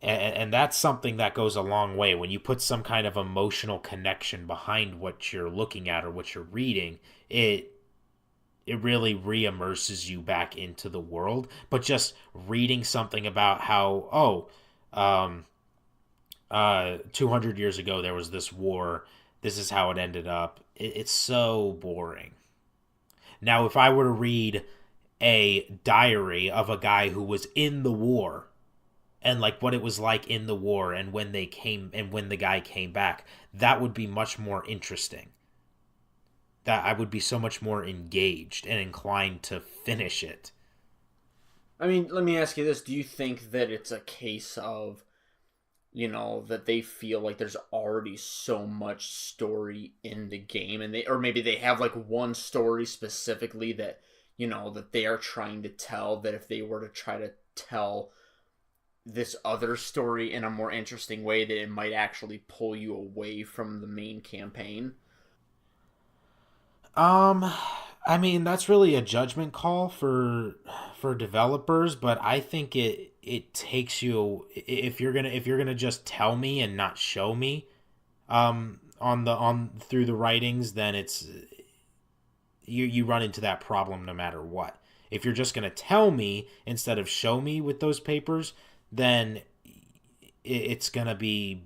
and that's something that goes a long way. When you put some kind of emotional connection behind what you're looking at or what you're reading, it really re-immerses you back into the world. But just reading something about how 200 years ago there was this war, this is how it ended up, it's so boring. Now, if I were to read a diary of a guy who was in the war, and like what it was like in the war, and when they came, and when the guy came back, that would be much more interesting. That I would be so much more engaged and inclined to finish it. I mean, let me ask you this. Do you think that it's a case of, that they feel like there's already so much story in the game, and or maybe they have like one story specifically that, that they are trying to tell, that if they were to try to tell this other story in a more interesting way, that it might actually pull you away from the main campaign? I mean, that's really a judgment call for developers, but I think it takes you, if you're gonna just tell me and not show me on through the writings, then it's you run into that problem no matter what. If you're just gonna tell me instead of show me with those papers, then it's gonna be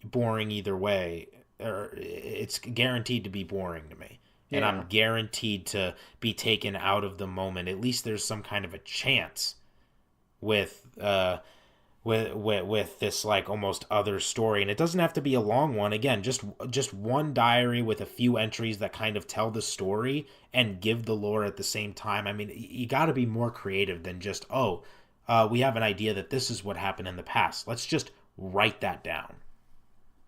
boring either way, or it's guaranteed to be boring to me. And I'm guaranteed to be taken out of the moment. At least there's some kind of a chance with this like almost other story, and it doesn't have to be a long one. Again, just one diary with a few entries that kind of tell the story and give the lore at the same time. I mean, you got to be more creative than just we have an idea that this is what happened in the past. Let's just write that down.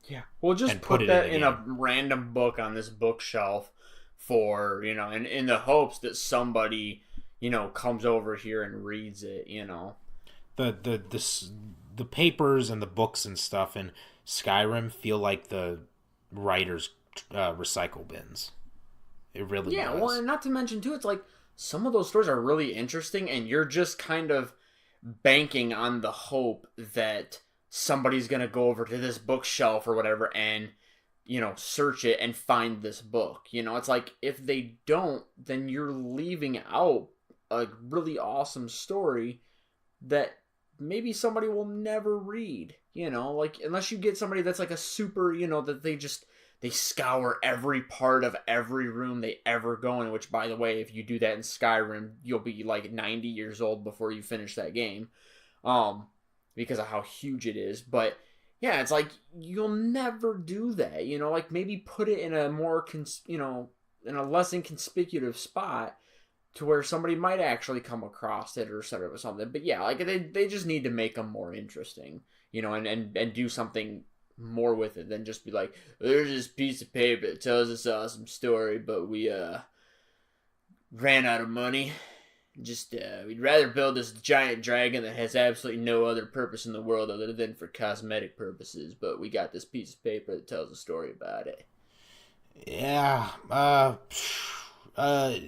Yeah, we'll just put that in a random book on this bookshelf for, and in the hopes that somebody, comes over here and reads it, The papers and the books and stuff in Skyrim feel like the writers' recycle bins. It really does. Well, and not to mention too, it's like some of those stories are really interesting, and you're just kind of banking on the hope that somebody's going to go over to this bookshelf or whatever and, search it and find this book. It's like, if they don't, then you're leaving out a really awesome story that maybe somebody will never read, like, unless you get somebody that's like a super, that they scour every part of every room they ever go in, which, by the way, if you do that in Skyrim, you'll be like 90 years old before you finish that game, because of how huge it is. But yeah, it's like, you'll never do that, like, maybe put it in a more, in a less inconspicuous spot, to where somebody might actually come across it or sort of something. But yeah, like, they just need to make them more interesting, and do something more with it than just be like, there's this piece of paper that tells this awesome story, but we ran out of money. Just we'd rather build this giant dragon that has absolutely no other purpose in the world other than for cosmetic purposes, but we got this piece of paper that tells a story about it. Yeah.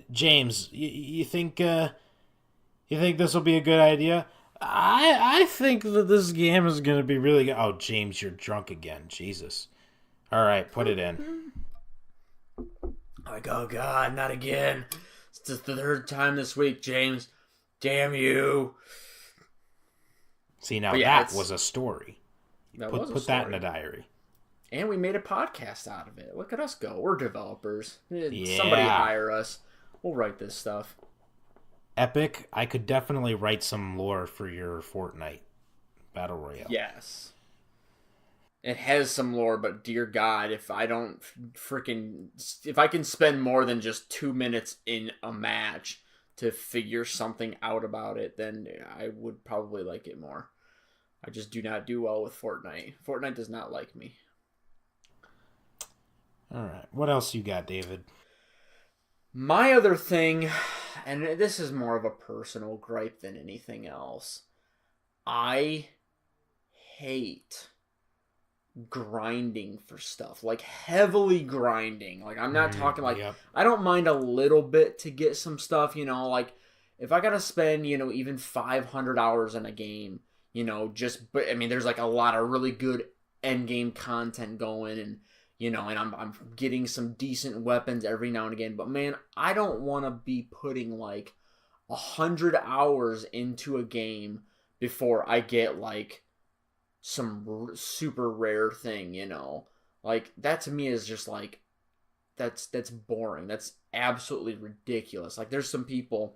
James, you think this will be a good idea? I think that this game is gonna be really good. Oh, James, you're drunk again. Jesus. All right, put it in. Like, oh God, not again. It's the third time this week, James. Damn you. See, now that was a story. Put that in a diary. And we made a podcast out of it. Look at us go. We're developers. Yeah. Somebody hire us. We'll write this stuff. Epic. I could definitely write some lore for your Fortnite Battle Royale. Yes. It has some lore, but dear God, if I can spend more than just 2 minutes in a match to figure something out about it, then I would probably like it more. I just do not do well with Fortnite. Fortnite does not like me. All right. What else you got, David? My other thing, and this is more of a personal gripe than anything else, I hate grinding for stuff. Like, heavily grinding. Like, I'm not talking like, yep. I don't mind a little bit to get some stuff, like, if I gotta spend, even 500 hours in a game, but I mean, there's like a lot of really good end game content going, and and I'm getting some decent weapons every now and again. But man, I don't want to be putting like 100 hours into a game before I get like some super rare thing. Like, that to me is just like, that's boring. That's absolutely ridiculous. Like, there's some people,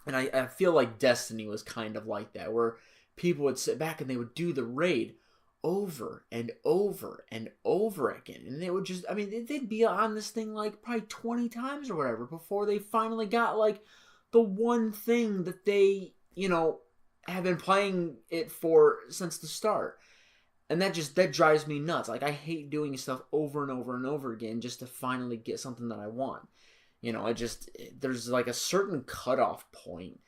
and I feel like Destiny was kind of like that, where people would sit back and they would do the raid over and over and over again, and they would just, I mean, they'd be on this thing like probably 20 times or whatever before they finally got like the one thing that they have been playing it for since the start. And that drives me nuts. Like, I hate doing stuff over and over and over again just to finally get something that I want. There's like a certain cutoff point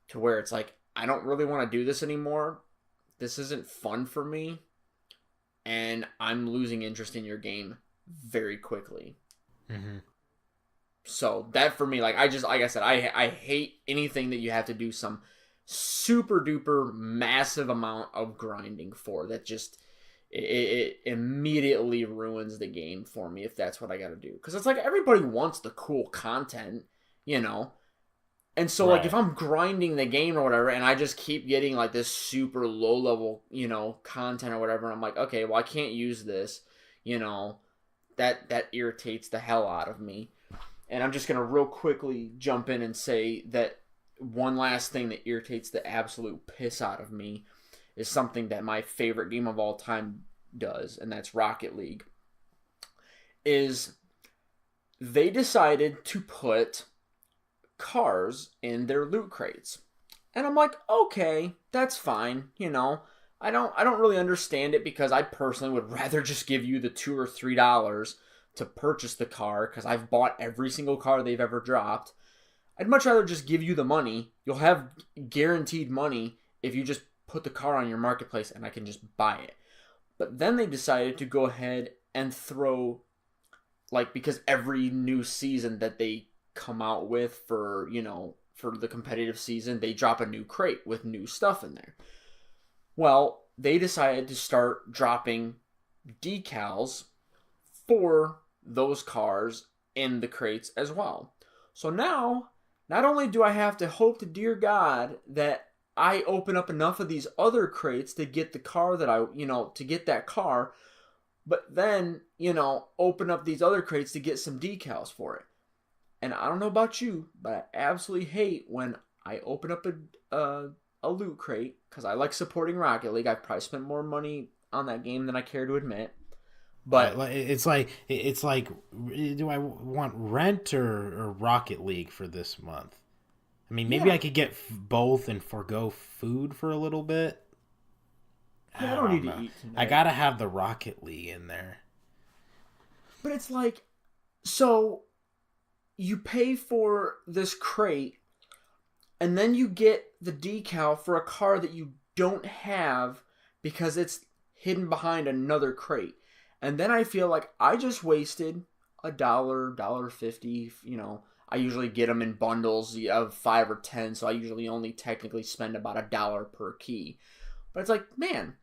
to where it's like, I don't really want to do this anymore. This isn't fun for me. And I'm losing interest in your game very quickly. Mm-hmm. So that for me, like I said, I hate anything that you have to do some super duper massive amount of grinding for. That just, it immediately ruins the game for me if that's what I got to do. Because it's like, everybody wants the cool content, And so, like, if I'm grinding the game or whatever, and I just keep getting, like, this super low-level, content or whatever, and I'm like, okay, well, I can't use this, that irritates the hell out of me. And I'm just going to real quickly jump in and say that one last thing that irritates the absolute piss out of me is something that my favorite game of all time does, and that's Rocket League. Is they decided to put cars in their loot crates. And I'm like, okay, that's fine, I don't really understand it, because I personally would rather just give you the $2 or $3 to purchase the car, because I've bought every single car they've ever dropped. I'd much rather just give you the money. You'll have guaranteed money if you just put the car on your marketplace and I can just buy it. But then they decided to go ahead and throw, like, because every new season that they come out with for the competitive season, they drop a new crate with new stuff in there. Well, they decided to start dropping decals for those cars in the crates as well. So now, not only do I have to hope to dear God that I open up enough of these other crates to get the car that to get that car, but then, open up these other crates to get some decals for it. And I don't know about you, but I absolutely hate when I open up a loot crate, because I like supporting Rocket League. I've probably spent more money on that game than I care to admit. But It's like, do I want Rent or Rocket League for this month? I mean, maybe yeah, I could get both and forego food for a little bit. yeah, I I don't need don't to know. eat I tonight. gotta have the Rocket League in there. But it's like, so you pay for this crate, and then you get the decal for a car that you don't have because it's hidden behind another crate. And then I feel like I just wasted $1, $1.50. I usually get them in bundles of 5 or 10, so I usually only technically spend about $1 per key. But it's like, man,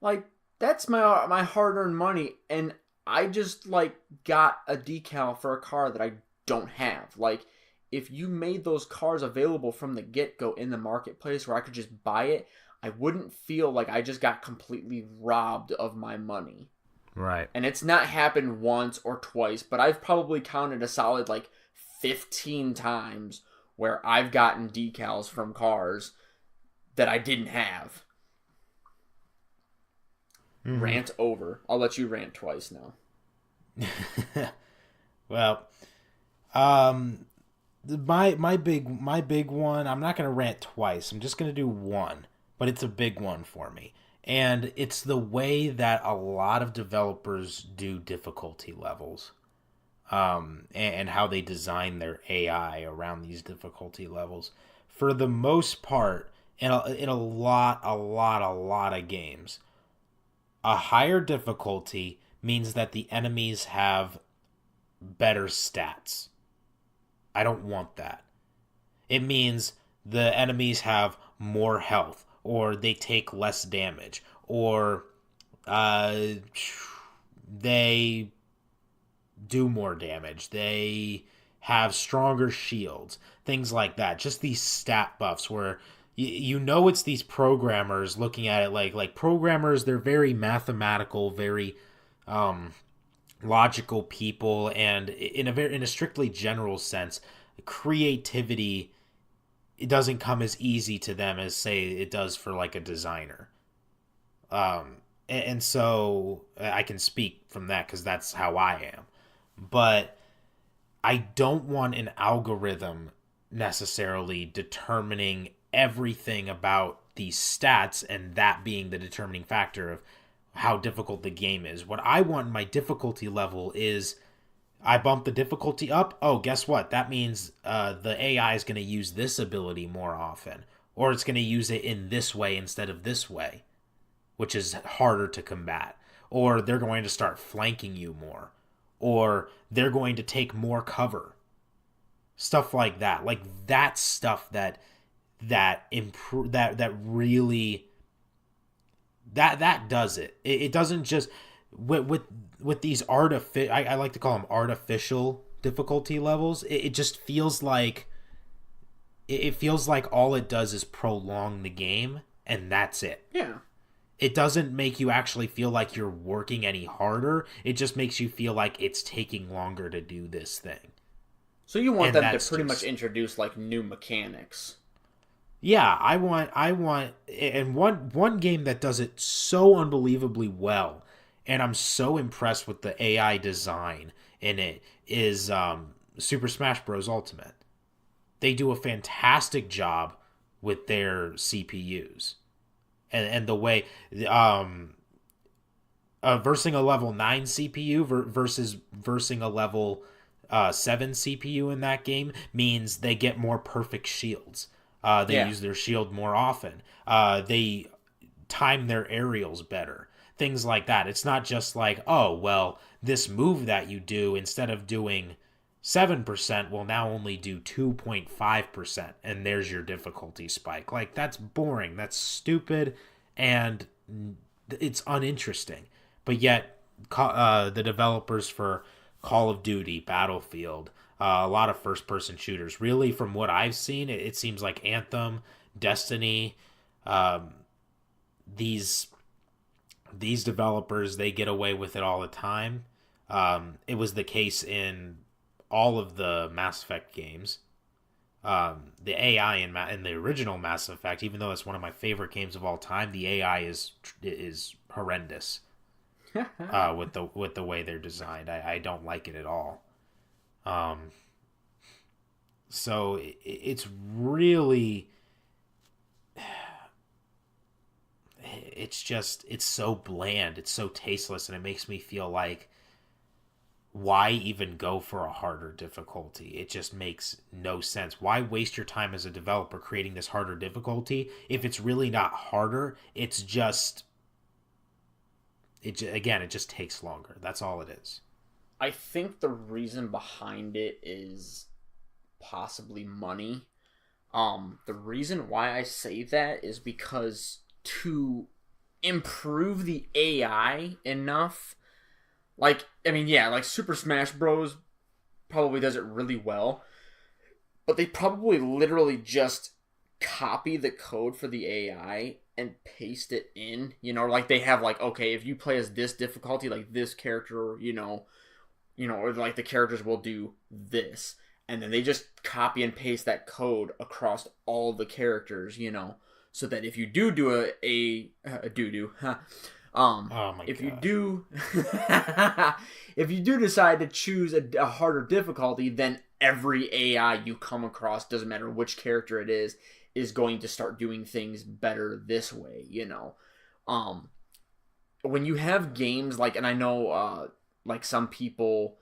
like that's my hard-earned money, and I just like got a decal for a car that I don't have. Like, if you made those cars available from the get-go in the marketplace where I could just buy it, I wouldn't feel like I just got completely robbed of my money. Right. And it's not happened once or twice, but I've probably counted a solid like 15 times where I've gotten decals from cars that I didn't have. Mm-hmm. Rant over. I'll let you rant twice now. Well, um, my big one. I'm not gonna rant twice. I'm just gonna do one, but it's a big one for me, and it's the way that a lot of developers do difficulty levels, and how they design their AI around these difficulty levels. For the most part, in a lot of games, a higher difficulty means that the enemies have better stats. I don't want that. It means the enemies have more health, or they take less damage, or uh, they do more damage. They have stronger shields, things like that. Just these stat buffs where it's these programmers looking at it like programmers. They're very mathematical, very um, logical people, and in a strictly general sense, creativity, it doesn't come as easy to them as say it does for like a designer. And so I can speak from that because that's how I am. But I don't want an algorithm necessarily determining everything about these stats and that being the determining factor of how difficult the game is. What I want in my difficulty level is I bump the difficulty up. Oh, guess what? That means the AI is going to use this ability more often, or it's going to use it in this way instead of this way, which is harder to combat. Or they're going to start flanking you more, or they're going to take more cover. Stuff like that. Like that stuff that improve that really that does it. It doesn't just with these I like to call them artificial difficulty levels. It just feels like it feels like all it does is prolong the game, and that's it. Yeah. It doesn't make you actually feel like you're working any harder. It just makes you feel like it's taking longer to do this thing. So you want And them to that's pretty much just introduce like new mechanics. yeah, I want and one game that does it so unbelievably well, and I'm so impressed with the AI design in it is Super Smash Bros. Ultimate. They do a fantastic job with their CPUs, and the way um versing a level 9 CPU versus versing a level 7 CPU in that game means they get more perfect shields. They Yeah. use their shield more often. They time their aerials better. Things like that. It's not just like, oh, well, this move that you do, instead of doing 7%, will now only do 2.5%, and there's your difficulty spike. Like, that's boring. That's stupid. And it's uninteresting. But yet, the developers for Call of Duty, Battlefield, a lot of first-person shooters, really, from what I've seen, it seems like Anthem, Destiny, um, these these developers, they get away with it all the time. It was the case in all of the Mass Effect games. The AI in the original Mass Effect, even though it's one of my favorite games of all time, the AI is horrendous with the way they're designed. I don't like it at all. Um, so it's really, it's so bland, it's so tasteless, and it makes me feel like, why even go for a harder difficulty? It just makes no sense. Why waste your time as a developer creating this harder difficulty if it's really not harder? It's just again, it just takes longer. That's all it is. I think the reason behind it is possibly money. The reason why I say that is because to improve the AI enough, like, I mean, yeah, like Super Smash Bros. Probably does it really well, but they probably literally just copy the code for the AI and paste it in. Like they have like, okay, if you play as this difficulty, like this character, or like the characters will do this, and then they just copy and paste that code across all the characters, so that if you do a doo-doo, Oh my if you god. do if you do decide to choose a harder difficulty, then every AI you come across, doesn't matter which character it is going to start doing things better this way. um when you have games like, and I know like some people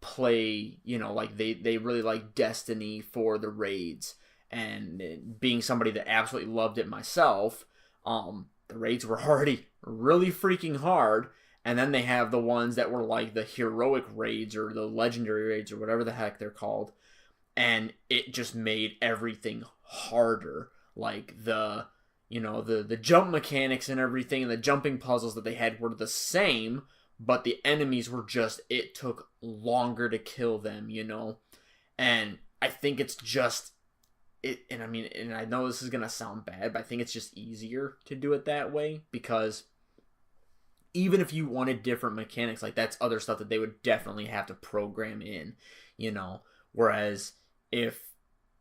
play, like they really like Destiny for the raids, and being somebody that absolutely loved it myself, the raids were already really freaking hard, and then they have the ones that were like the heroic raids or the legendary raids or whatever the heck they're called, and it just made everything harder. Like the jump mechanics and everything, and the jumping puzzles that they had were the same, but the enemies were just, it took longer to kill them. And I think it's just it, and I mean, and I know this is gonna sound bad, but I think it's just easier to do it that way, because even if you wanted different mechanics, like that's other stuff that they would definitely have to program in. Whereas if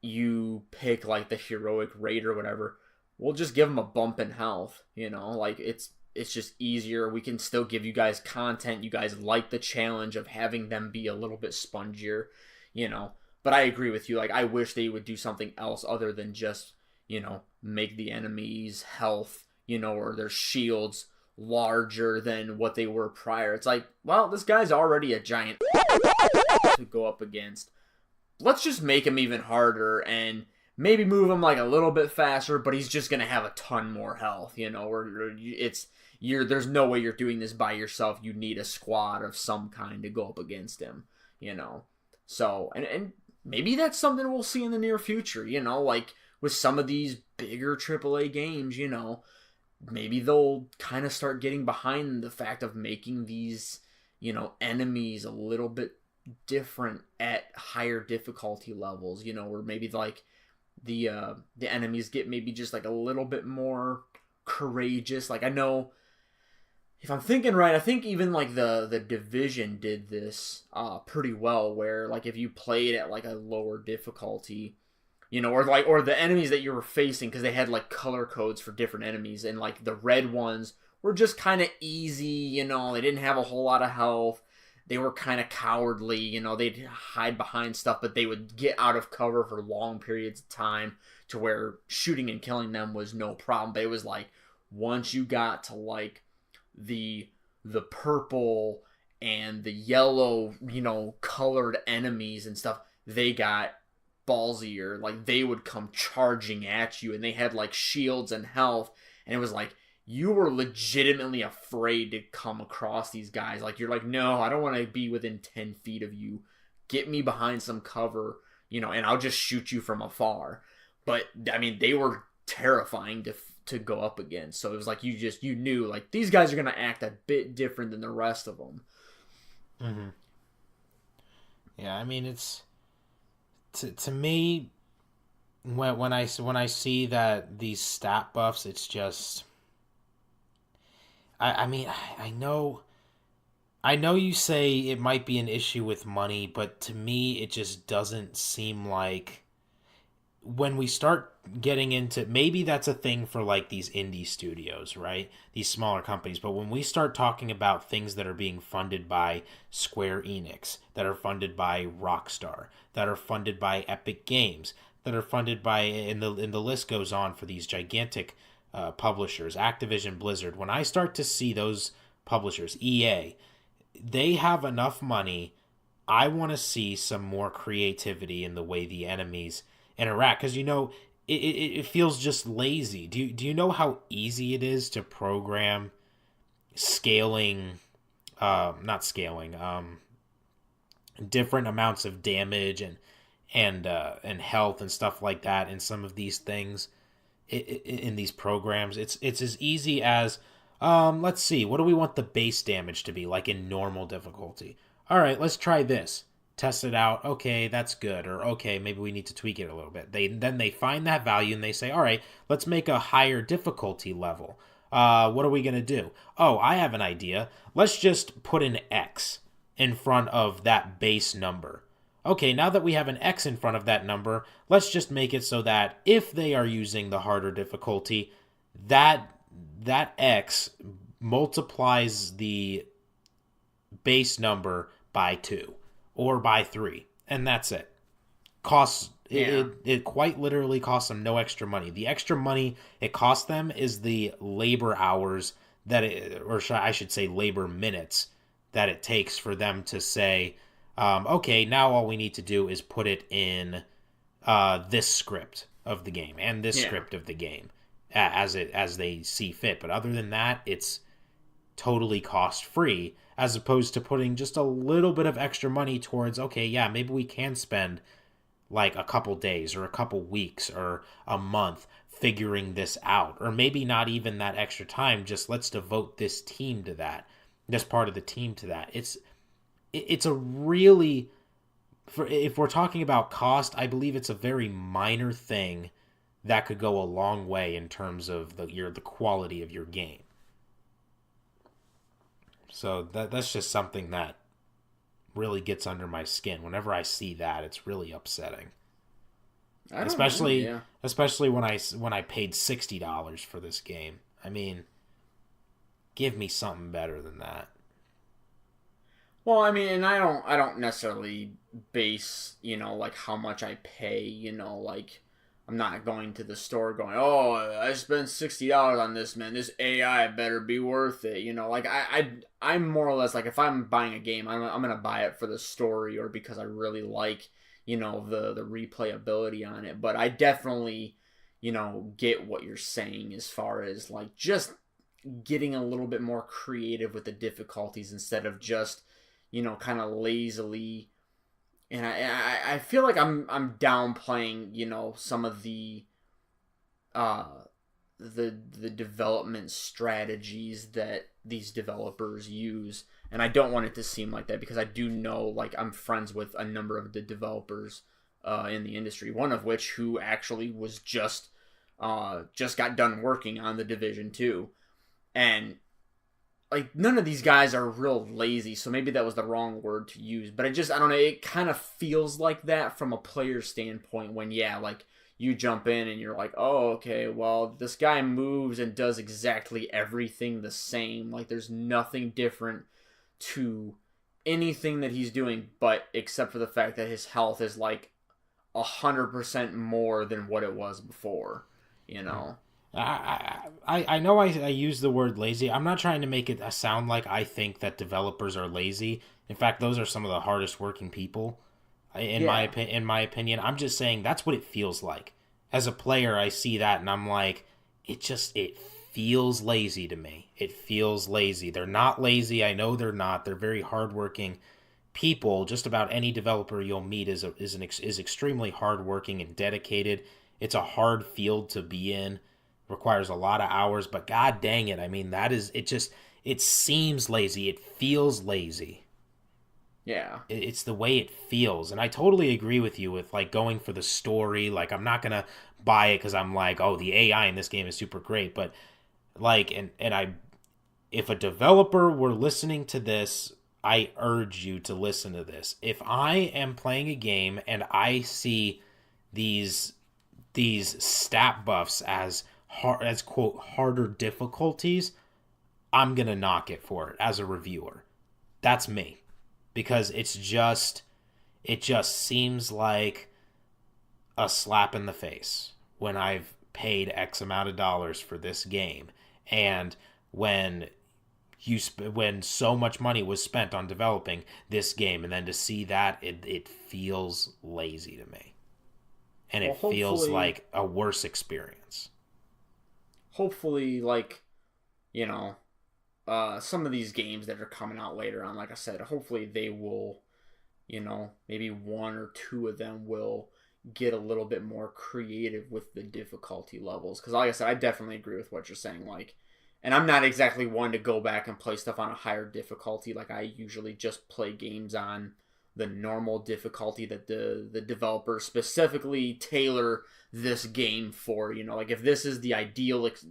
you pick like the heroic raid or whatever, we'll just give them a bump in health. Like it's just easier. We can still give you guys content. You guys like the challenge of having them be a little bit spongier. But I agree with you. Like, I wish they would do something else other than just, make the enemies' health, or their shields larger than what they were prior. It's like, well, this guy's already a giant to go up against. Let's just make him even harder and maybe move him like a little bit faster, but he's just gonna have a ton more health. Or there's no way you're doing this by yourself. You need a squad of some kind to go up against him. So and maybe that's something we'll see in the near future. Like with some of these bigger AAA games. Maybe they'll kind of start getting behind the fact of making these, enemies a little bit different at higher difficulty levels, where maybe like the enemies get maybe just like a little bit more courageous. Like, I know, if I'm thinking right, I think even like the Division did this pretty well, where like if you played at like a lower difficulty, or the enemies that you were facing, because they had like color codes for different enemies, and like the red ones were just kind of easy. They didn't have a whole lot of health. They were kind of cowardly. They'd hide behind stuff, but they would get out of cover for long periods of time, to where shooting and killing them was no problem. But it was like, once you got to like the purple and the yellow, colored enemies and stuff, they got ballsier. Like, they would come charging at you, and they had like shields and health, and it was like you were legitimately afraid to come across these guys. Like, you're like, no, I don't want to be within 10 feet of you. Get me behind some cover, and I'll just shoot you from afar. But I mean, they were terrifying to go up against. So it was like you knew like these guys are gonna act a bit different than the rest of them. Mm-hmm. Yeah, I mean it's to me when I see that these stat buffs, it's just I mean I know you say it might be an issue with money, but to me it just doesn't seem like when we start getting into, maybe that's a thing for like these indie studios, right? These smaller companies, but when we start talking about things that are being funded by Square Enix, that are funded by Rockstar, that are funded by Epic Games, that are funded by, and the list goes on for these gigantic publishers, Activision, Blizzard. When I start to see those publishers, EA, they have enough money. I want to see some more creativity in the way the enemies interact, because it feels just lazy. Do you know how easy it is to program scaling, not scaling, different amounts of damage and health and stuff like that in some of these things, in these programs? It's as easy as, let's see, what do we want the base damage to be like in normal difficulty? All right, let's try this. Test it out. Okay, that's good. Or okay, maybe we need to tweak it a little bit. They find that value and they say, all right, let's make a higher difficulty level. What are we gonna do? Oh, I have an idea. Let's just put an X in front of that base number. Okay, now that we have an X in front of that number, let's just make it so that if they are using the harder difficulty, that X multiplies the base number by 2 or by 3, and that's it. Costs it quite literally costs them no extra money. The extra money it costs them is the labor hours I should say labor minutes that it takes for them to say, okay, now all we need to do is put it in this script of the game and this script of the game as they see fit. But other than that, it's totally cost free, as opposed to putting just a little bit of extra money towards, okay, yeah, maybe we can spend like a couple days or a couple weeks or a month figuring this out, or maybe not even that extra time, just let's devote this team to that, this part of the team to that. It's a really, if we're talking about cost, I believe it's a very minor thing that could go a long way in terms of the quality of your game. So that's just something that really gets under my skin. Whenever I see that, it's really upsetting. Especially when I paid $60 for this game. I mean, give me something better than that. Well, I mean, and I don't necessarily base, like how much I pay, like I'm not going to the store going, oh, I spent $60 on this, man. This AI better be worth it. Like I'm more or less like, if I'm buying a game, I'm gonna buy it for the story or because I really like, the replayability on it. But I definitely, get what you're saying as far as like just getting a little bit more creative with the difficulties instead of just, kind of lazily. And I feel like I'm downplaying, some of the development strategies that these developers use. And I don't want it to seem like that, because I do know, like, I'm friends with a number of the developers in the industry, one of which who actually was just got done working on The Division 2. And like, none of these guys are real lazy, so maybe that was the wrong word to use. But I don't know, it kind of feels like that from a player standpoint when, like, you jump in and you're like, oh, okay, well, this guy moves and does exactly everything the same. Like, there's nothing different to anything that he's doing, but except for the fact that his health is, like, 100% more than what it was before, I know I use the word lazy. I'm not trying to make it sound like I think that developers are lazy. In fact, those are some of the hardest working people, in my opinion. I'm just saying that's what it feels like. As a player, I see that and I'm like, it feels lazy to me. It feels lazy. They're not lazy. I know they're not. They're very hardworking people. Just about any developer you'll meet is extremely hardworking and dedicated. It's a hard field to be in, requires a lot of hours, but god dang it, I mean, that is it just it seems lazy. It feels lazy. Yeah. It's the way it feels, and I totally agree with you with like going for the story. Like I'm not gonna buy it because I'm like, oh, the AI in this game is super great, but like, and I, if a developer were listening to this, I urge you to listen to this. If I am playing a game and I see these stat buffs as hard as quote harder difficulties, I'm gonna knock it for it as a reviewer. That's me, because it just seems like a slap in the face when I've paid X amount of dollars for this game, and when when so much money was spent on developing this game, and then to see that, it feels lazy to me, and Well, it feels like a worse experience. hopefully, like, you know, some of these games that are coming out later on, like I said, hopefully they will, maybe one or two of them will get a little bit more creative with the difficulty levels. Because, like I said, I definitely agree with what you're saying. Like, and I'm not exactly one to go back and play stuff on a higher difficulty. Like, I usually just play games on the normal difficulty that the developers specifically tailor this game for. Like if this is the ideal, if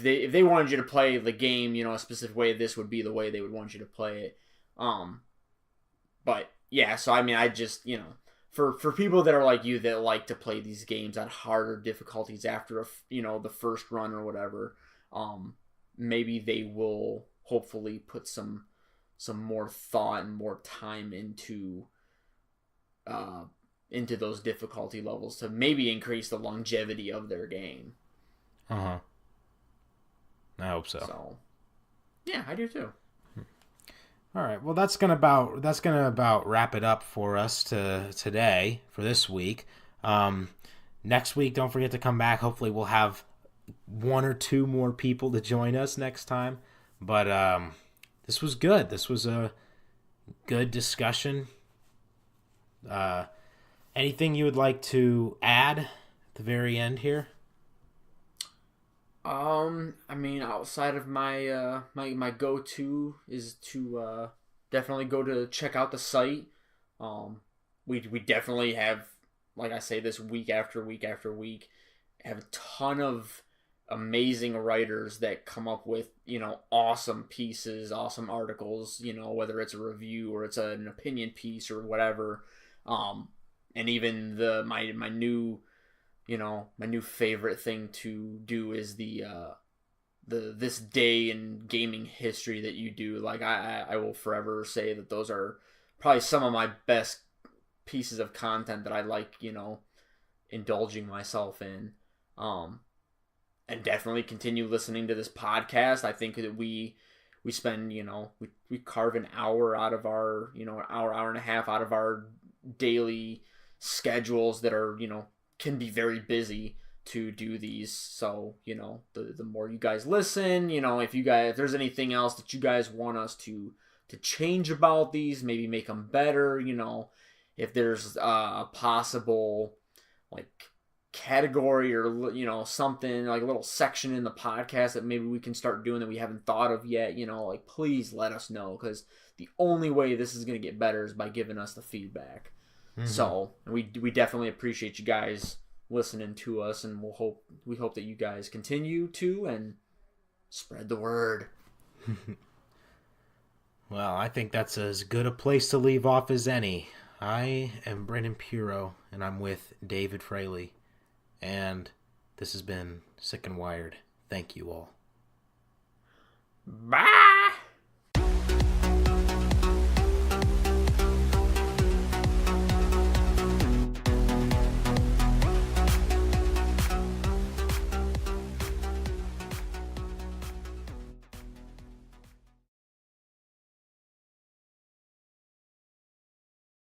they wanted you to play the game, a specific way, this would be the way they would want you to play it. But yeah, so I mean, I just for people that are like you that like to play these games on harder difficulties after the first run or whatever, maybe they will hopefully put some more thought and more time into those difficulty levels to maybe increase the longevity of their game. Uh-huh. I hope so. So, yeah, I do too. All right. Well, that's gonna about wrap it up for us today for this week. Next week, don't forget to come back. Hopefully, we'll have one or two more people to join us next time. But this was good. This was a good discussion. Anything you would like to add at the very end here? I mean, outside of my go-to is to definitely go to check out the site. We definitely have, like I say, this week after week after week, have a ton of amazing writers that come up with awesome pieces, awesome articles. Whether it's a review or it's an opinion piece or whatever. And even my new favorite thing to do is the this day in gaming history that you do. Like I will forever say that those are probably some of my best pieces of content that I like, indulging myself in. And definitely continue listening to this podcast. I think that we spend, we carve an hour out of our, hour and a half out of our daily schedules that are, can be very busy to do these. So, the more you guys listen, if there's anything else that you guys want us to change about these, maybe make them better, if there's a possible like category or something like a little section in the podcast that maybe we can start doing that we haven't thought of yet, like please let us know, because the only way this is going to get better is by giving us the feedback. Mm-hmm. So we definitely appreciate you guys listening to us, and we hope that you guys continue to and spread the word. Well, I think that's as good a place to leave off as any. I am Brendan Puro, and I'm with David Fraley, and this has been Sick and Wired. Thank you all. Bye!